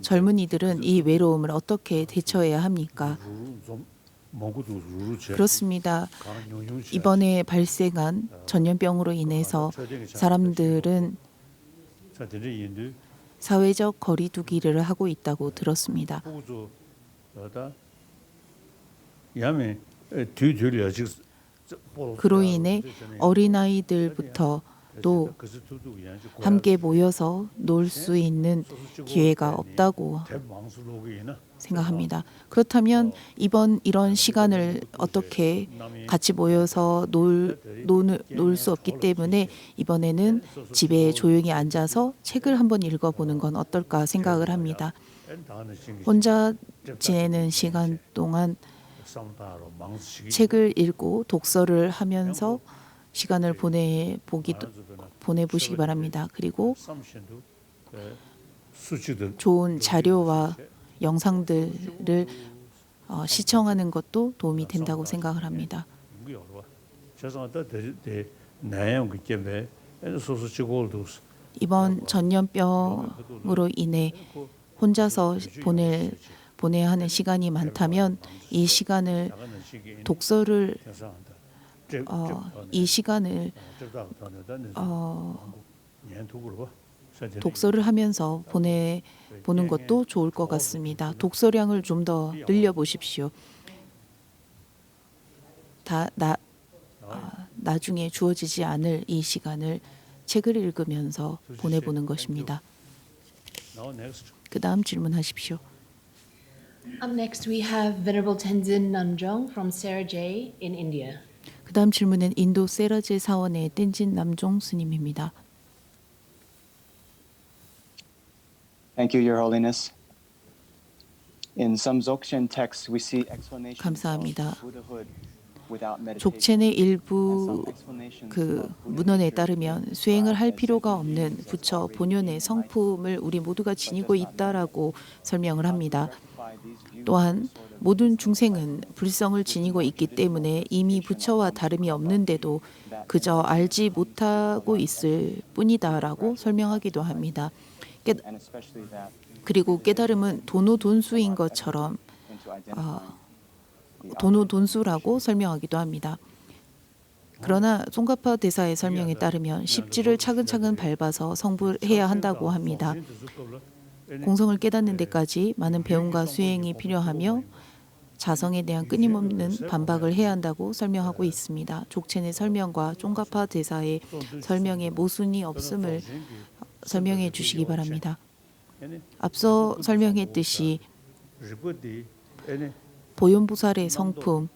젊은이들은 이 외로움을 어떻게 대처해야 합니까? 그렇습니다. 이번에 발생한 전염병으로 인해서 사람들은 사회적 거리두기를 하고 있다고 들었습니다. 그로 인해 어린아이들부터 또 함께 모여서 놀 수 있는 기회가 없다고 생각합니다. 그렇다면 이런 시간을 어떻게 같이 모여서 놀 수 없기 때문에 이번에는 집에 조용히 앉아서 책을 한번 읽어보는 건 어떨까 생각을 합니다. 혼자 지내는 시간 동안 책을 읽고 독서를 하면서 시간을 보내보시기 바랍니다. 그리고 좋은 자료와 영상들을 시청하는 것도 도움이 된다고 생각을 합니다. 이번 전염병으로 인해 혼자서 보내야 하는 시간이 많다면 이 시간을 독서를 독서를 하면서 보는 것도 좋을 것 같습니다. 독서량을 좀 더 늘려보십시오. 나중에 주어지지 않을 이 시간을 책을 읽으면서 보내보는 것입니다. 그 다음 질문하십시오. Up next, we have Venerable Tenzin Namjong from Seraj in India. 그 다음 질문은 인도 세라제 사원의 텐진 남종 스님입니다. Thank you, Your Holiness. In some Dzogchen texts, we see explanations 감사합니다. of Buddhahood without meditation. 족첸의 And 일부 some explanations 그 of Buddha 문헌에 nature 따르면 수행을 할 필요가 없는 부처 본연의 성품을 우리 모두가 지니고 있다라고 설명을 합니다. 또한 모든 중생은 불성을 지니고 있기 때문에 이미 부처와 다름이 없는데도 그저 알지 못하고 있을 뿐이다라고 설명하기도 합니다. and especially that 그리고 깨달음은 도노돈수인 것처럼 into identifying 도노돈수라고 설명하기도 합니다. 그러나 송가파 대사의 설명에 따르면 십지를 차근차근 밟아서 성불해야 한다고 합니다. 공성을 깨닫는 데까지 많은 배움과 수행이 필요하며 자성에 대한 끊임없는 반박을 해야 한다고 설명하고 있습니다. 족첸의 설명과 쫑가파 대사의 설명에 모순이 없음을 설명해 주시기 바랍니다. 앞서 설명했듯이 보현보살의 성품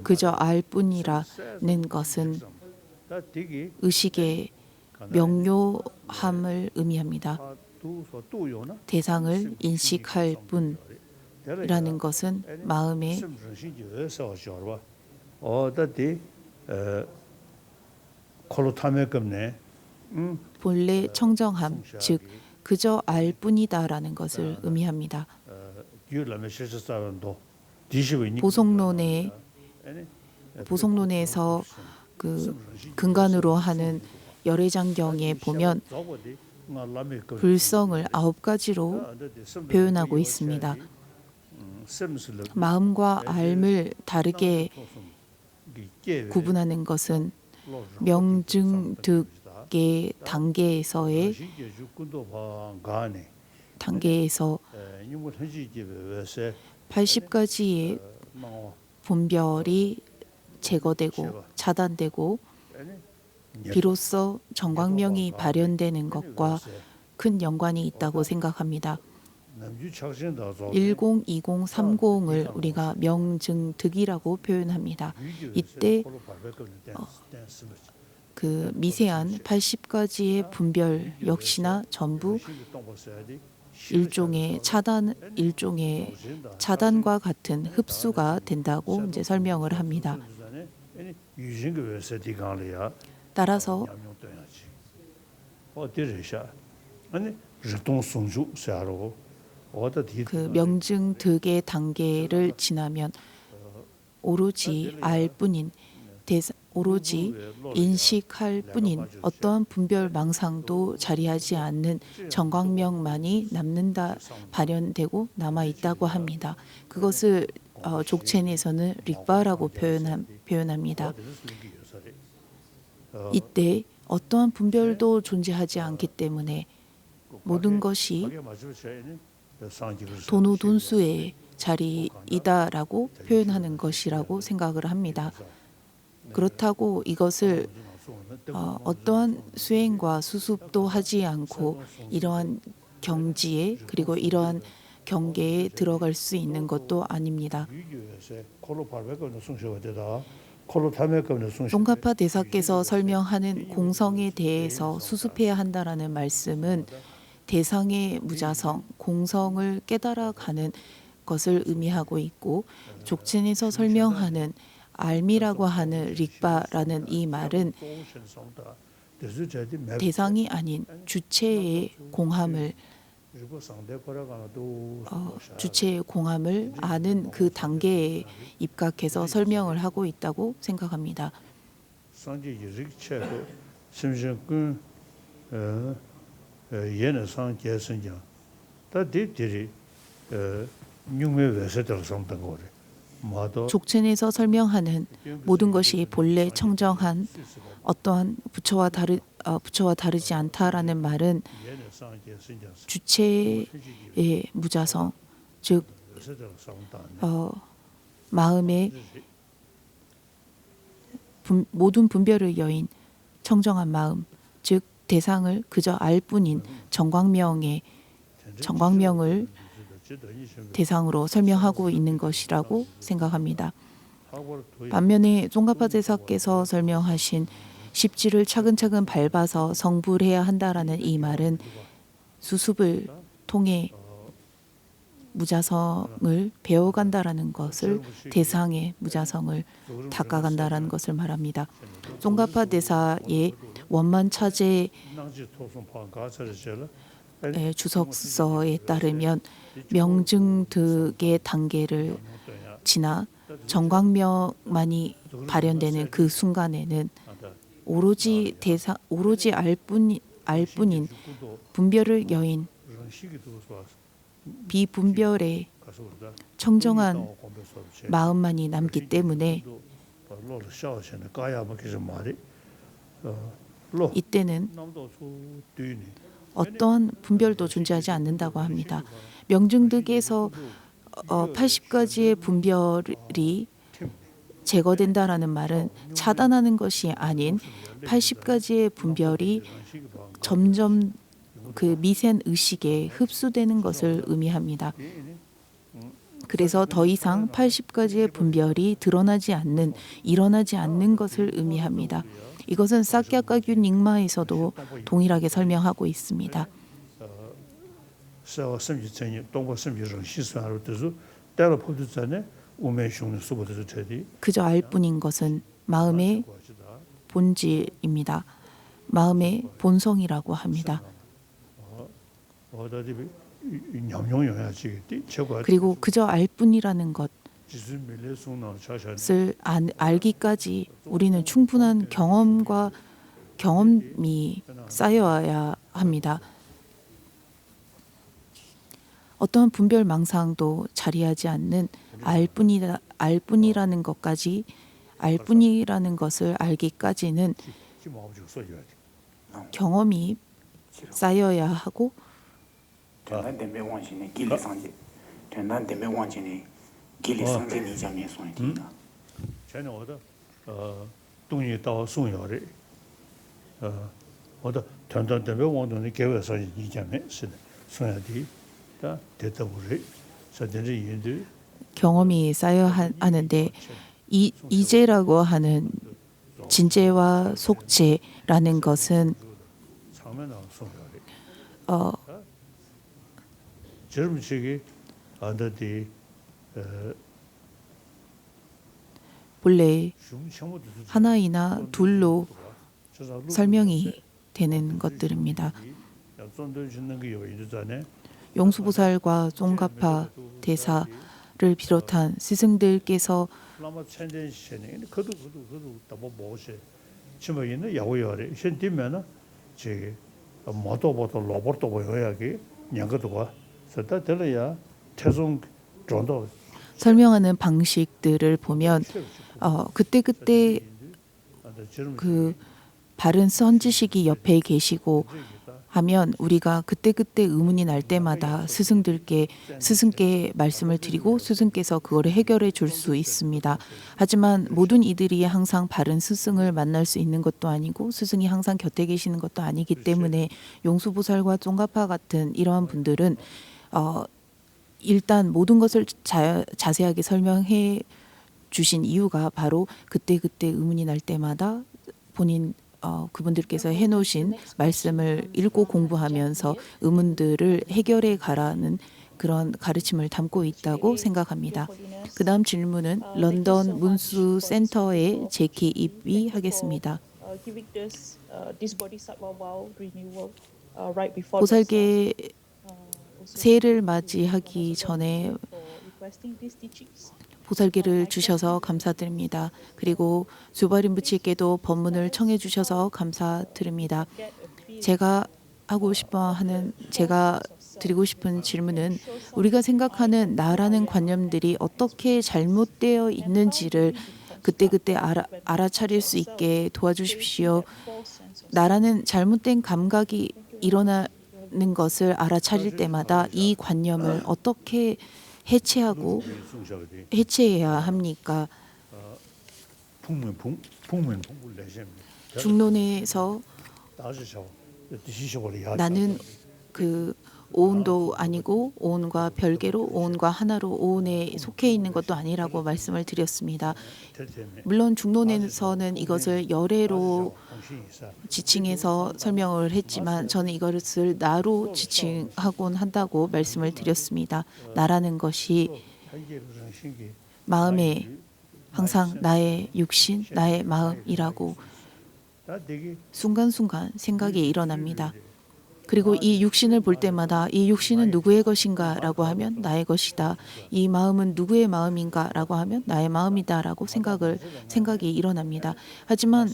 그저 알 뿐이라는 것은 의식의 명료함을 의미합니다. 대상을 인식할 뿐이라는 것은 마음의 본래 청정함, 즉 그저 알 뿐이다라는 것을 의미합니다. 보성론에서 그 근간으로 하는 열애장경에 보면 불성을 9가지로 표현하고 있습니다. 마음과 알을 다르게 구분하는 것은 명증득의 단계에서 80가지의 분별이 제거되고 차단되고 비로소 정광명이 발현되는 것과 큰 연관이 있다고 생각합니다. 10, 20, 30을 우리가 명증득이라고 표현합니다. 이때 그 미세한 80가지의 분별 역시나 전부 일종의 차단과 같은 흡수가 된다고 이제 설명을 합니다. 따라서 그 명증득의 단계를 지나면 오로지 알 뿐인 오로지 인식할 뿐인 어떠한 분별 망상도 자리하지 않는 정광명만이 남는다 발현되고 남아 있다고 합니다. 그것을 족첸에서는 릭바라고 표현합니다. 이때 어떠한 분별도 존재하지 않기 때문에 모든 것이 도노돈수의 자리이다라고 표현하는 것이라고 생각을 합니다. 그렇다고 이것을 어떠한 수행과 수습도 하지 않고 이러한 경지에 그리고 이러한 경계에 들어갈 수 있는 것도 아닙니다. 송가파 대사께서 설명하는 공성에 대해서 수습해야 한다라는 말씀은 대상의 무자성, 공성을 깨달아가는 것을 의미하고 있고 족첸에서 설명하는 알미라고 하는 릭바라는 이 말은 대상이 아닌 주체의 공함을 아는 그 단계에 입각해서 설명을 하고 있다고 생각합니다. 족첸에서 설명하는 모든 것이 본래 청정한 어떠한 부처와 다르지 않다라는 말은 주체의 무자성, 즉 마음의 모든 분별의 여인 청정한 마음, 즉 대상을 그저 알 뿐인 정광명을 대상으로 설명하고 있는 것이라고 생각합니다. 반면에 송가파 대사께서 설명하신 십지를 차근차근 밟아서 성불해야 한다라는 이 말은 수습을 통해 무자성을 배워간다라는 것을 대상의 무자성을 닦아간다라는 것을 말합니다. 쫑가파 대사의 원만 차제의 주석서에 따르면 명증득의 단계를 지나 정광명만이 발현되는 그 순간에는 오로지 알뿐인 분별을 여인 비분별의 청정한 마음만이 남기 때문에 이때는 어떠한 분별도 존재하지 않는다고 합니다. 명증득에서 80가지의 분별이 제거된다라는 말은 차단하는 것이 아닌 80가지의 분별이 점점 그 미세한 의식에 흡수되는 것을 의미합니다. 그래서 더 이상 80가지의 분별이 일어나지 않는 것을 의미합니다. 이것은 사kyakagyü 닉마에서도 동일하게 설명하고 있습니다. 그저 알 뿐인 것은 마음의 본질입니다. 마음의 본성이라고 합니다. 그리고 그저 알 뿐이라는 것을 알기까지 우리는 충분한 경험이 쌓여야 합니다. 어떠한 분별 망상도 자리하지 않는 알 뿐이라는 것까지 알 뿐이라는 것을 알기까지는 경험이 쌓여야 하고 경험이 쌓여야 하는데 이제라고 하는 진제와 속제라는 것은 본래 하나이나 둘로 설명이 되는 것들입니다. 용수보살과 쫑가파 대사를 비롯한 스승들께서 설명하는 방식들을 보면 그때그때 그 바른 선지식이 옆에 계시고 하면 우리가 그때그때 의문이 날 때마다 스승께 말씀을 드리고 스승께서 그거를 해결해 줄 수 있습니다. 하지만 모든 이들이 항상 바른 스승을 만날 수 있는 것도 아니고 스승이 항상 곁에 계시는 것도 아니기 때문에 용수보살과 쫑가파 같은 이러한 분들은 일단 모든 것을 자세하게 설명해 주신 이유가 바로 그때그때 의문이 날 때마다 본인 그분들께서 해놓으신 말씀을 읽고 공부하면서 의문들을 해결해 가라는 그런 가르침을 담고 있다고 생각합니다. 그 다음 질문은 런던 문수 센터의 제키 입이 하겠습니다. 보살계 새해를 맞이하기 전에 보살계를 주셔서 감사드립니다. 그리고 주바림부치께도 법문을 청해 주셔서 감사드립니다. 제가 드리고 싶은 질문은 우리가 생각하는 나라는 관념들이 어떻게 잘못되어 있는지를 그때그때 알아차릴 수 있게 도와주십시오. 나라는 잘못된 감각이 일어나는 것을 알아차릴 때마다 이 관념을 어떻게 해체해야 합니까? 중론에서 나는 그 오온도 아니고 오온과 별개로 오온과 하나로 오온에 속해 있는 것도 아니라고 말씀을 드렸습니다. 물론 중론에서는 이것을 열애로 지칭해서 설명을 했지만 저는 이것을 나로 지칭하곤 한다고 말씀을 드렸습니다. 나라는 것이 마음에 항상 나의 육신, 나의 마음이라고 순간순간 생각이 일어납니다. 그리고 이 육신을 볼 때마다 이 육신은 누구의 것인가 라고 하면 나의 것이다. 이 마음은 누구의 마음인가 라고 하면 나의 마음이다 라고 생각이 일어납니다. 하지만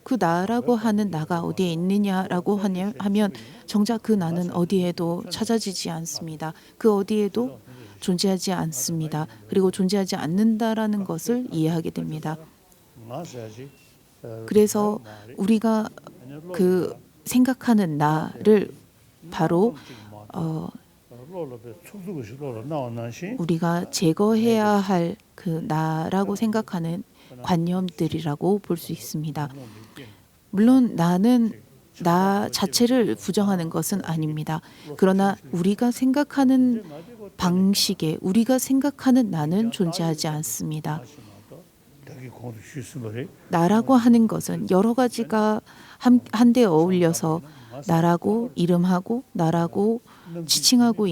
그 나라고 하는 나가 어디에 있느냐라고 하면 정작 그 나는 어디에도 찾아지지 않습니다. 그 어디에도 존재하지 않습니다. 그리고 존재하지 않는다라는 것을 이해하게 됩니다. 그래서 우리가 그 생각하는 나를 바로 우리가 제거해야 할 그 나라고 생각하는 관념들이라고 볼 수 있습니다. 물론 나는 나 자체를 부정하는 것은 아닙니다. 그러나 우리가 생각하는 방식에 우리가 생각하는 나는 존재하지 않습니다. 나라고 하는 것은 여러 가지가 한데 어울려서 나라고 이름하고 나라고 지칭하고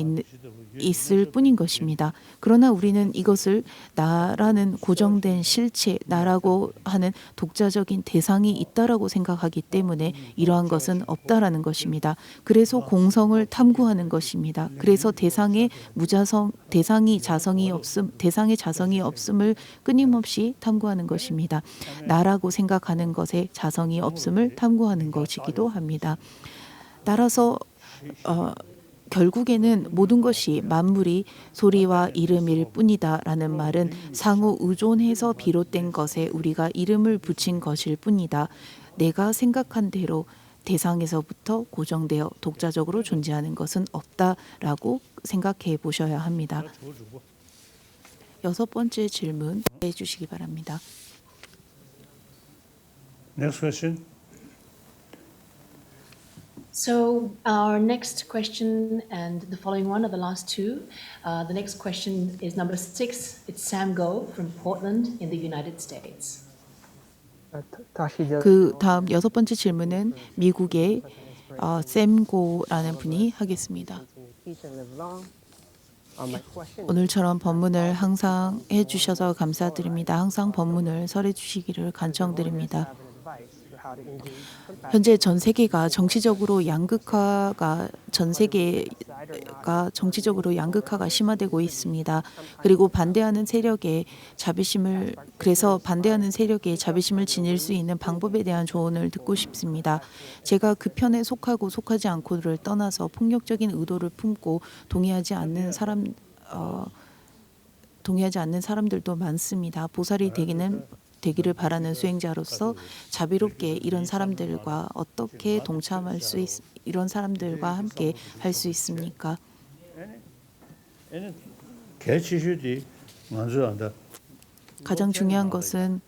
있을 뿐인 것입니다. 그러나 우리는 이것을 나라는 고정된 실체, 나라고 하는 독자적인 대상이 있다라고 생각하기 때문에 이러한 것은 없다라는 것입니다. 그래서 공성을 탐구하는 것입니다. 그래서 대상의 자성이 없음을 끊임없이 탐구하는 것입니다. 나라고 생각하는 것에 자성이 없음을 탐구하는 것이기도 합니다. 따라서 결국에는 모든 것이 만물이 소리와 이름일 뿐이다라는 말은 상호 의존해서 비롯된 것에 우리가 이름을 붙인 것일 뿐이다. 내가 생각한 대로 대상에서부터 고정되어 독자적으로 존재하는 것은 없다라고 생각해 보셔야 합니다. 6번째 질문 해주시기 바랍니다. Next question. So our next question and the following one are the last two. The next question is number 6. It's Sam Go from Portland in the United States. 그 다음 6번째 질문은 미국의 샘고라는 분이 하겠습니다. 오늘처럼 법문을 항상 해주셔서 감사드립니다. 항상 법문을 설해 주시기를 간청드립니다. 현재 전 세계가 정치적으로 양극화가 심화되고 있습니다. 그리고 반대하는 세력의 자비심을 지닐 수 있는 방법에 대한 조언을 듣고 싶습니다. 제가 그 편에 속하고 속하지 않고를 떠나서 폭력적인 의도를 품고 동의하지 않는 사람들도 많습니다. 보살이 되기를 바라는 수행자로서 자비롭게 이런 사람들과 어떻게 이런 사람들과 함께 할 수 있습니까? 가장 중요한 것은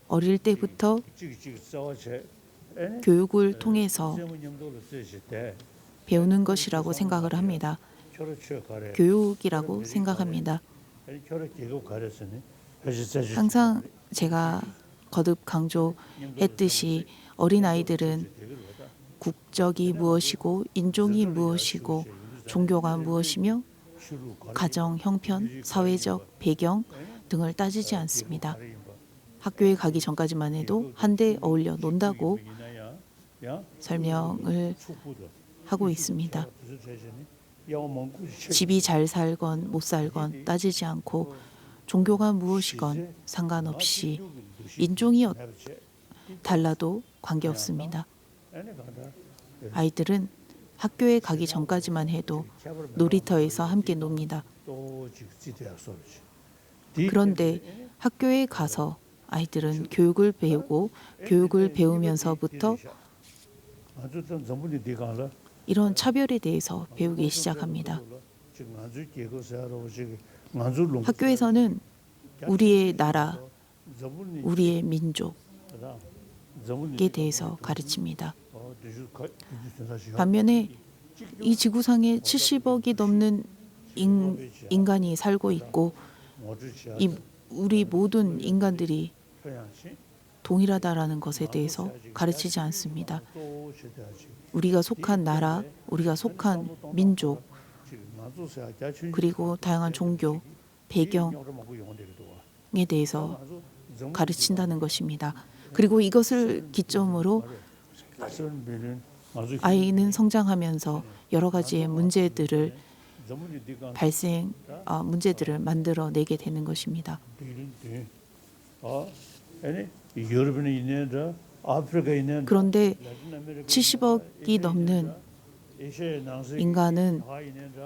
어릴 때부터 교육을 통해서 배우는 것이라고 생각을 합니다. 교육이라고 생각합니다. 항상 제가 거듭 강조했듯이 어린아이들은 국적이 무엇이고 인종이 무엇이고 종교가 무엇이며 가정 형편, 사회적 배경 등을 따지지 않습니다. 학교에 가기 전까지만 해도 한데 어울려 논다고 설명을 하고 있습니다. 집이 잘 살건 못 살건 따지지 않고 종교가 무엇이건 상관없이 인종이 달라도 관계없습니다. 아이들은 학교에 가기 전까지만 해도 놀이터에서 함께 놉니다. 그런데 학교에 가서 아이들은 교육을 배우고 교육을 배우면서부터 이런 차별에 대해서 배우기 시작합니다. 학교에서는 우리의 나라, 우리의 민족에 대해서 가르칩니다. 반면에 이 지구상에 70억이 넘는 인간이 살고 있고 우리 모든 인간들이 동일하다라는 것에 대해서 가르치지 않습니다. 우리가 속한 나라, 우리가 속한 민족, 그리고 다양한 종교, 배경에 대해서 가르친다는 것입니다. 그리고 이것을 기점으로 아이는 성장하면서 여러 가지의 문제들을 문제들을 만들어내게 되는 것입니다. 그런데 70억이 넘는 인간은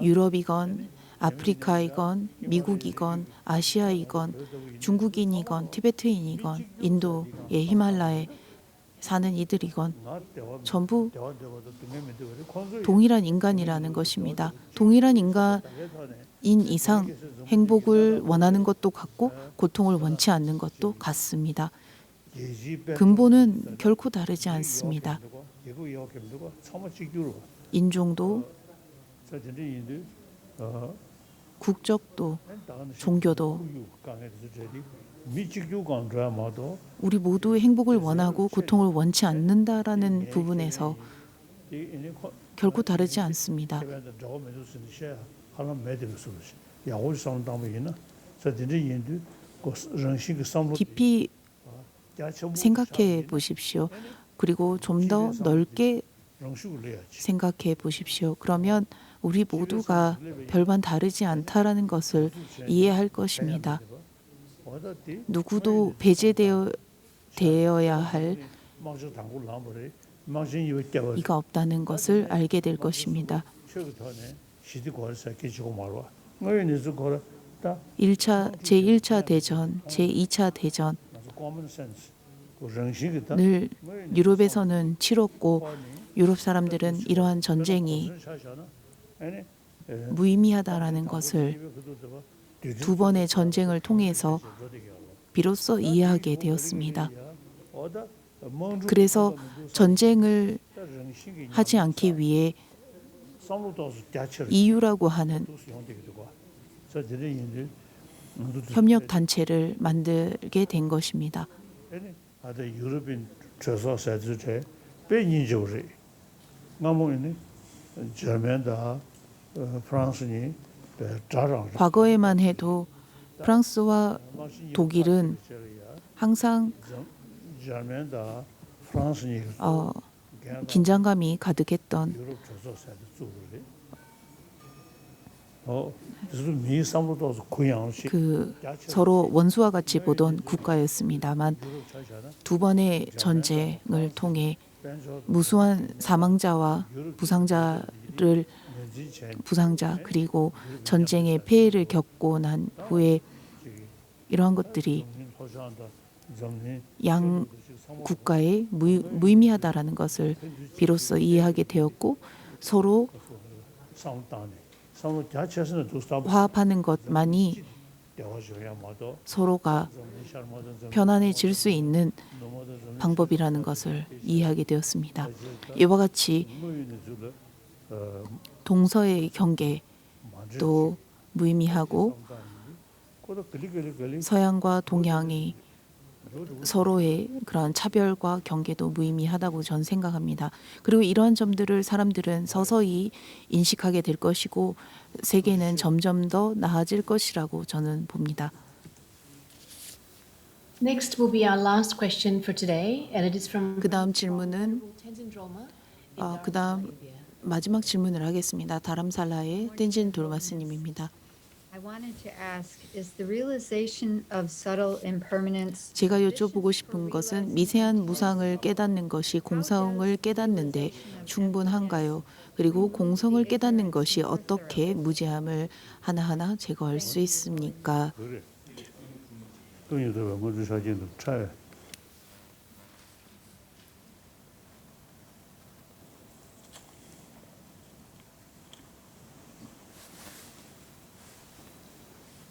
유럽이건 아프리카이건 미국이건 아시아이건 중국인이건 티베트인이건 인도의 히말라야에 사는 이들이건 전부 동일한 인간이라는 것입니다. 동일한 인간인 이상 행복을 원하는 것도 같고 고통을 원치 않는 것도 같습니다. 근본은 결코 다르지 않습니다. 인종도 국적도 종교도 우리 모두 행복을 원하고 고통을 원치 않는다라는 부분에서 결코 다르지 않습니다. 깊이 생각해 보십시오. 그리고 좀 더 넓게 생각해 보십시오. 그러면 우리 모두가 별반 다르지 않다라는 것을 이해할 것입니다. 누구도 배제되어야 할 이가 없다는 것을 알게 될 것입니다. 1차 대전, 제2차 대전을 유럽에서는 치렀고 유럽 사람들은 이러한 전쟁이 무의미하다라는 것을 두 번의 전쟁을 통해서 비로소 이해하게 되었습니다. 그래서 전쟁을 하지 않기 위해 EU라고 하는 협력 단체를 만들게 된 것입니다. 과거에만 해도 프랑스와 독일은 항상 긴장감이 가득했던 서로 원수와 같이 보던 국가였습니다만 두 번의 전쟁을 통해 무수한 사망자와 부상자 그리고 전쟁의 폐해를 겪고 난 후에 이러한 것들이 양 국가에 무의미하다라는 것을 비로소 이해하게 되었고 서로 화합하는 것만이 서로가 편안해질 수 있는 방법이라는 것을 이해하게 되었습니다. 이와 같이 동서의 경계도 무의미하고 서양과 동양이 서로의 그런 차별과 경계도 무의미하다고 전 생각합니다. 그리고 이러한 점들을 사람들은 서서히 인식하게 될 것이고 세계는 점점 더 나아질 것이라고 저는 봅니다. Next will be our last question for today, and it is from 그다음 질문은 Tenzin Droma. 그다음 마지막 질문을 하겠습니다. 다람살라의 텐진 돌마스님입니다. I wanted to ask, is the realization of subtle impermanence 제가 여쭤보고 싶은 것은 미세한 무상을 깨닫는 것이 공성을 깨닫는데 충분한가요? 그리고 공성을 깨닫는 것이 어떻게 무지함을 하나하나 제거할 수 있습니까?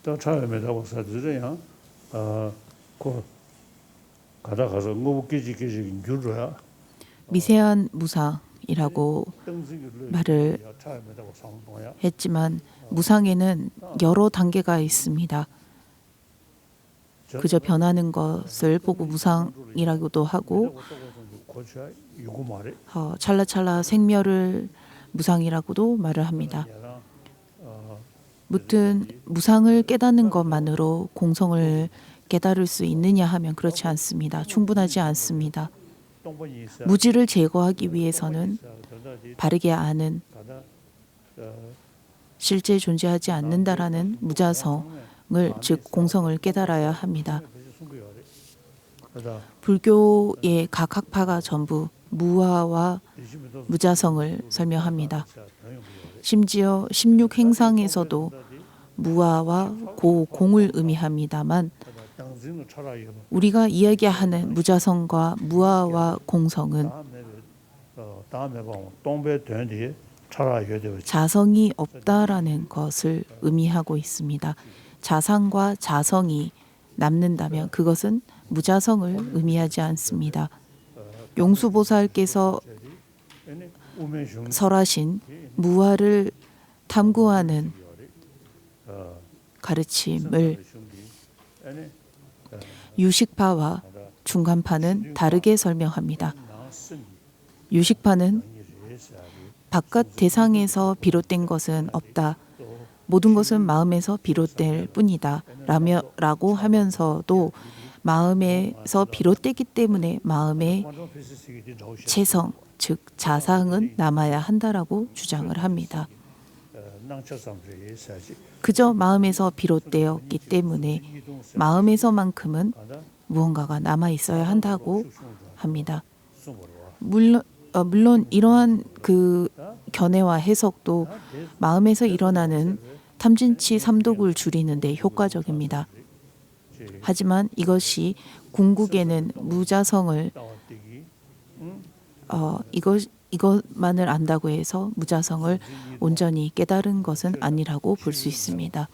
또 처음에다고 사드려야 그 가다가서 뭐기지기지 줄어야 미세한 무상이라고 말을 했지만 무상에는 여러 단계가 있습니다. 그저 변하는 것을 보고 무상이라고도 하고 찰나찰나 생멸을 무상이라고도 말을 합니다. 무튼 무상을 깨닫는 것만으로 공성을 깨달을 수 있느냐 하면 그렇지 않습니다. 충분하지 않습니다. 무지를 제거하기 위해서는 바르게 아는 실제 존재하지 않는다라는 무자성을 즉 공성을 깨달아야 합니다. 불교의 각 학파가 전부 무아와 무자성을 설명합니다. 심지어 16행상에서도 무아와 고공을 의미합니다만 우리가 이야기하는 무자성과 무아와 공성은 자성이 없다라는 것을 의미하고 있습니다. 자상과 자성이 남는다면 그것은 무자성을 의미하지 않습니다. 용수보살께서 설하신 무아를 탐구하는 가르침을 유식파와 중간파는 다르게 설명합니다. 유식파는 바깥 대상에서 비롯된 것은 없다. 모든 것은 마음에서 비롯될 뿐이다. 라고 하면서도 마음에서 비롯되기 때문에 마음의 체성, 즉 자상은 남아야 한다라고 주장을 합니다. 그저 마음에서 비롯되었기 때문에 마음에서만큼은 무언가가 남아 있어야 한다고 합니다. 물론 이러한 그 견해와 해석도 마음에서 일어나는 탐진치 삼독을 줄이는 데 효과적입니다. 하지만 이것이 궁극에는 무자성을 이것만을 안다고 해서 무자성을 온전히 깨달은 것은 아니라고 볼 수 있습니다.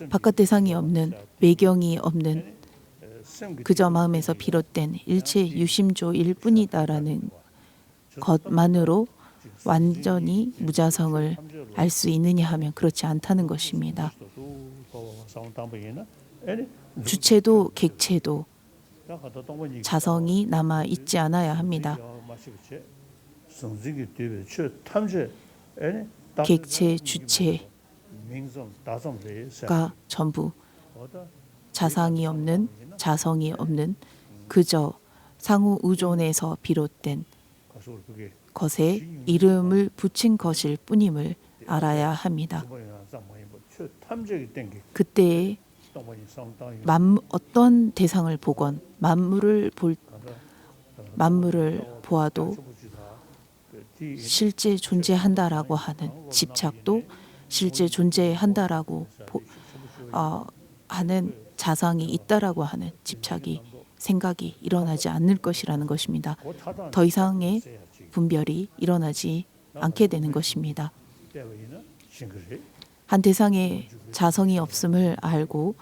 바깥 대상이 없는 외경이 없는 그저 마음에서 비롯된 일체 유심조일 뿐이다라는 것만으로 완전히 무자성을 알 수 있느냐 하면 그렇지 않다는 것입니다. 주체도 객체도 자성이 남아 있지 않아야 합니다. 객체, 주체가 전부 자상이 없는, 자성이 없는 그저 상호 의존에서 비롯된 것에 이름을 붙인 것일 뿐임을 알아야 합니다. 그때에 어떤 대상을 보건 만물을 보아도 실제 존재한다라고 하는 집착도 실제 존재한다라고 하는 자상이 있다라고 하는 집착이 생각이 일어나지 않을 것이라는 것입니다. 더 이상의 분별이 일어나지 않게 되는 것입니다. 한 대상의 자성이 없음을 알고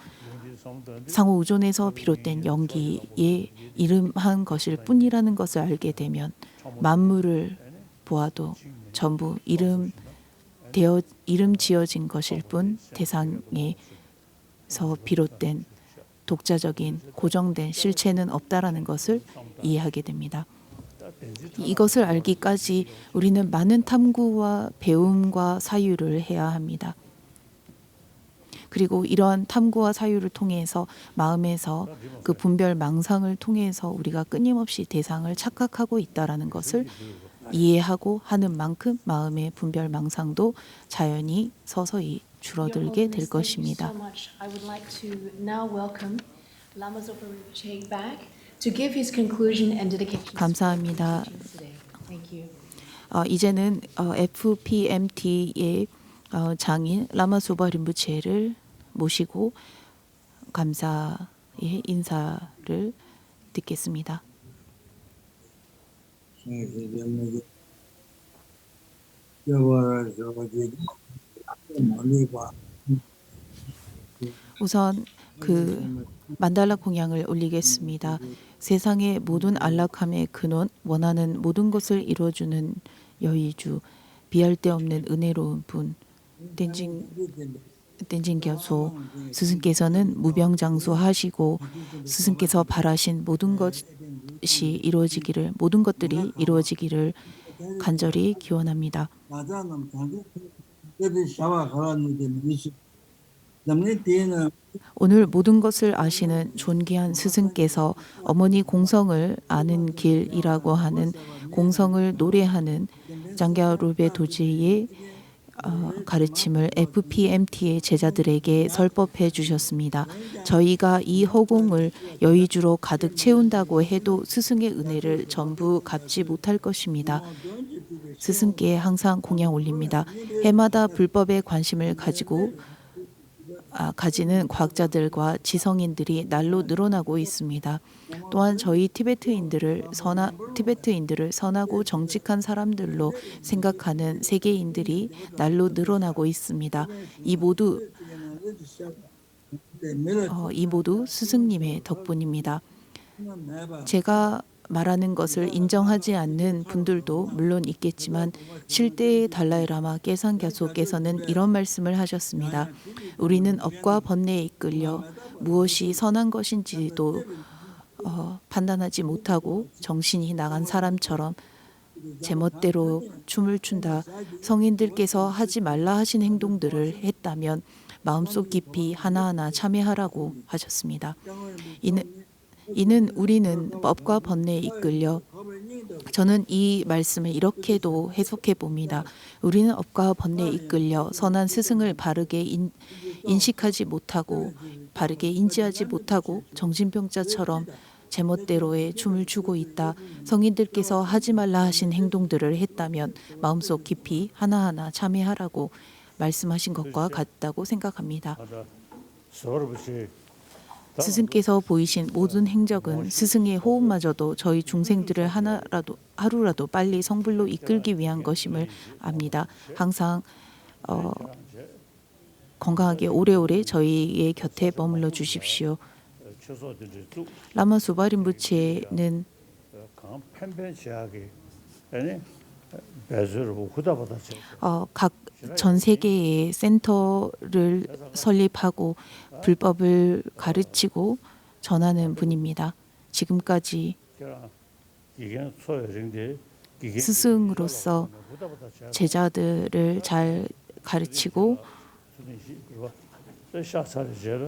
상호 의존에서 비롯된 영기에 이름한 것일 뿐이라는 것을 알게 되면 만물을 보아도 전부 이름 지어진 것일 뿐 대상에서 비롯된 독자적인 고정된 실체는 없다라는 것을 이해하게 됩니다. 이것을 알기까지 우리는 많은 탐구와 배움과 사유를 해야 합니다. 그리고 이러한 탐구와 사유를 통해서 마음에서 그 분별 망상을 통해서 우리가 끊임없이 대상을 착각하고 있다라는 것을 이해하고 하는 만큼 마음의 분별 망상도 자연히 서서히 줄어들게 될 것입니다. 감사합니다. 이제는 FPMT의 장인 라마소바 린부체를 모시고 감사의 인사를 듣겠습니다. 우선 그 만달라 공양을 올리겠습니다. 세상의 모든 안락함의 근원, 원하는 모든 것을 이루어주는 여의주, 비할 데 없는 은혜로운 분, 댄진 교소 스승께서는 무병장수하시고 스승께서 바라신 모든 것이 이루어지기를, 모든 것들이 이루어지기를 간절히 기원합니다. 오늘 모든 것을 아시는 존귀한 스승께서 어머니 공성을 아는 길이라고 하는 공성을 노래하는 장갸 루베 도지의 가르침을 FPMT의 제자들에게 설법해 주셨습니다. 저희가 이 허공을 여의주로 가득 채운다고 해도 스승의 은혜를 전부 갚지 못할 것입니다. 스승께 항상 공양 올립니다. 해마다 불법에 관심을 가지는 과학자들과 지성인들이 날로 늘어나고 있습니다. 또한 저희 티베트인들을 선하고 정직한 사람들로 생각하는 세계인들이 날로 늘어나고 있습니다. 이 모두 스승님의 덕분입니다. 제가 말하는 것을 인정하지 않는 분들도 물론 있겠지만 7대 달라이라마 깨상갸소께서는 이런 말씀을 하셨습니다. 우리는 업과 번뇌에 이끌려 무엇이 선한 것인지도 판단하지 못하고 정신이 나간 사람처럼 제멋대로 춤을 춘다. 성인들께서 하지 말라 하신 행동들을 했다면 마음속 깊이 하나하나 참회하라고 하셨습니다. 이는 우리는 법과 번뇌에 이끌려, 저는 이 말씀을 이렇게도 해석해 봅니다. 우리는 업과 번뇌에 이끌려 선한 스승을 바르게 인식하지 못하고 바르게 인지하지 못하고 정신병자처럼 제멋대로의 춤을 추고 있다. 성인들께서 하지 말라 하신 행동들을 했다면 마음속 깊이 하나하나 참회하라고 말씀하신 것과 같다고 생각합니다. 스승께서 보이신 모든 행적은 스승의 호흡마저도 저희 중생들을 하루라도 빨리 성불로 이끌기 위한 것임을 압니다. 항상 건강하게 오래오래 저희의 곁에 머물러 주십시오. 라마 수바림부체는 각 전 세계의 센터를 설립하고 불법을 가르치고 전하는 분입니다. 지금까지 스승으로서 제자들을 잘 가르치고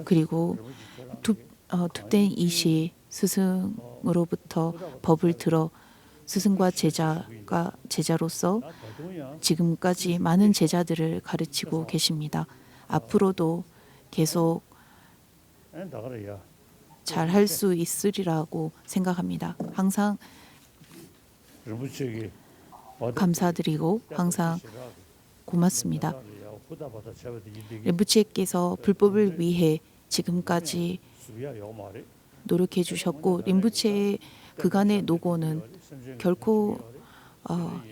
그리고 툭된 이시 스승으로부터 법을 들어 스승과 제자로서 지금까지 많은 제자들을 가르치고 계십니다. 앞으로도 계속 잘 할 수 있으리라고 생각합니다. 항상 감사드리고 항상 고맙습니다. 림부체께서 불법을 위해 지금까지 노력해 주셨고 림부체의 그간의 노고는 결코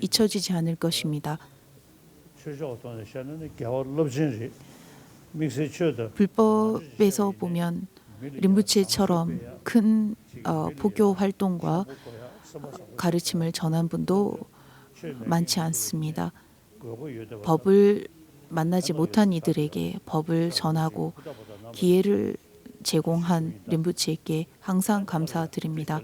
잊혀지지 않을 것입니다. 불법에서 보면 림부체처럼 큰 포교 활동과 가르침을 전한 분도 많지 않습니다. 법을 만나지 못한 이들에게 법을 전하고 기회를 제공한 림부체에게 항상 감사드립니다.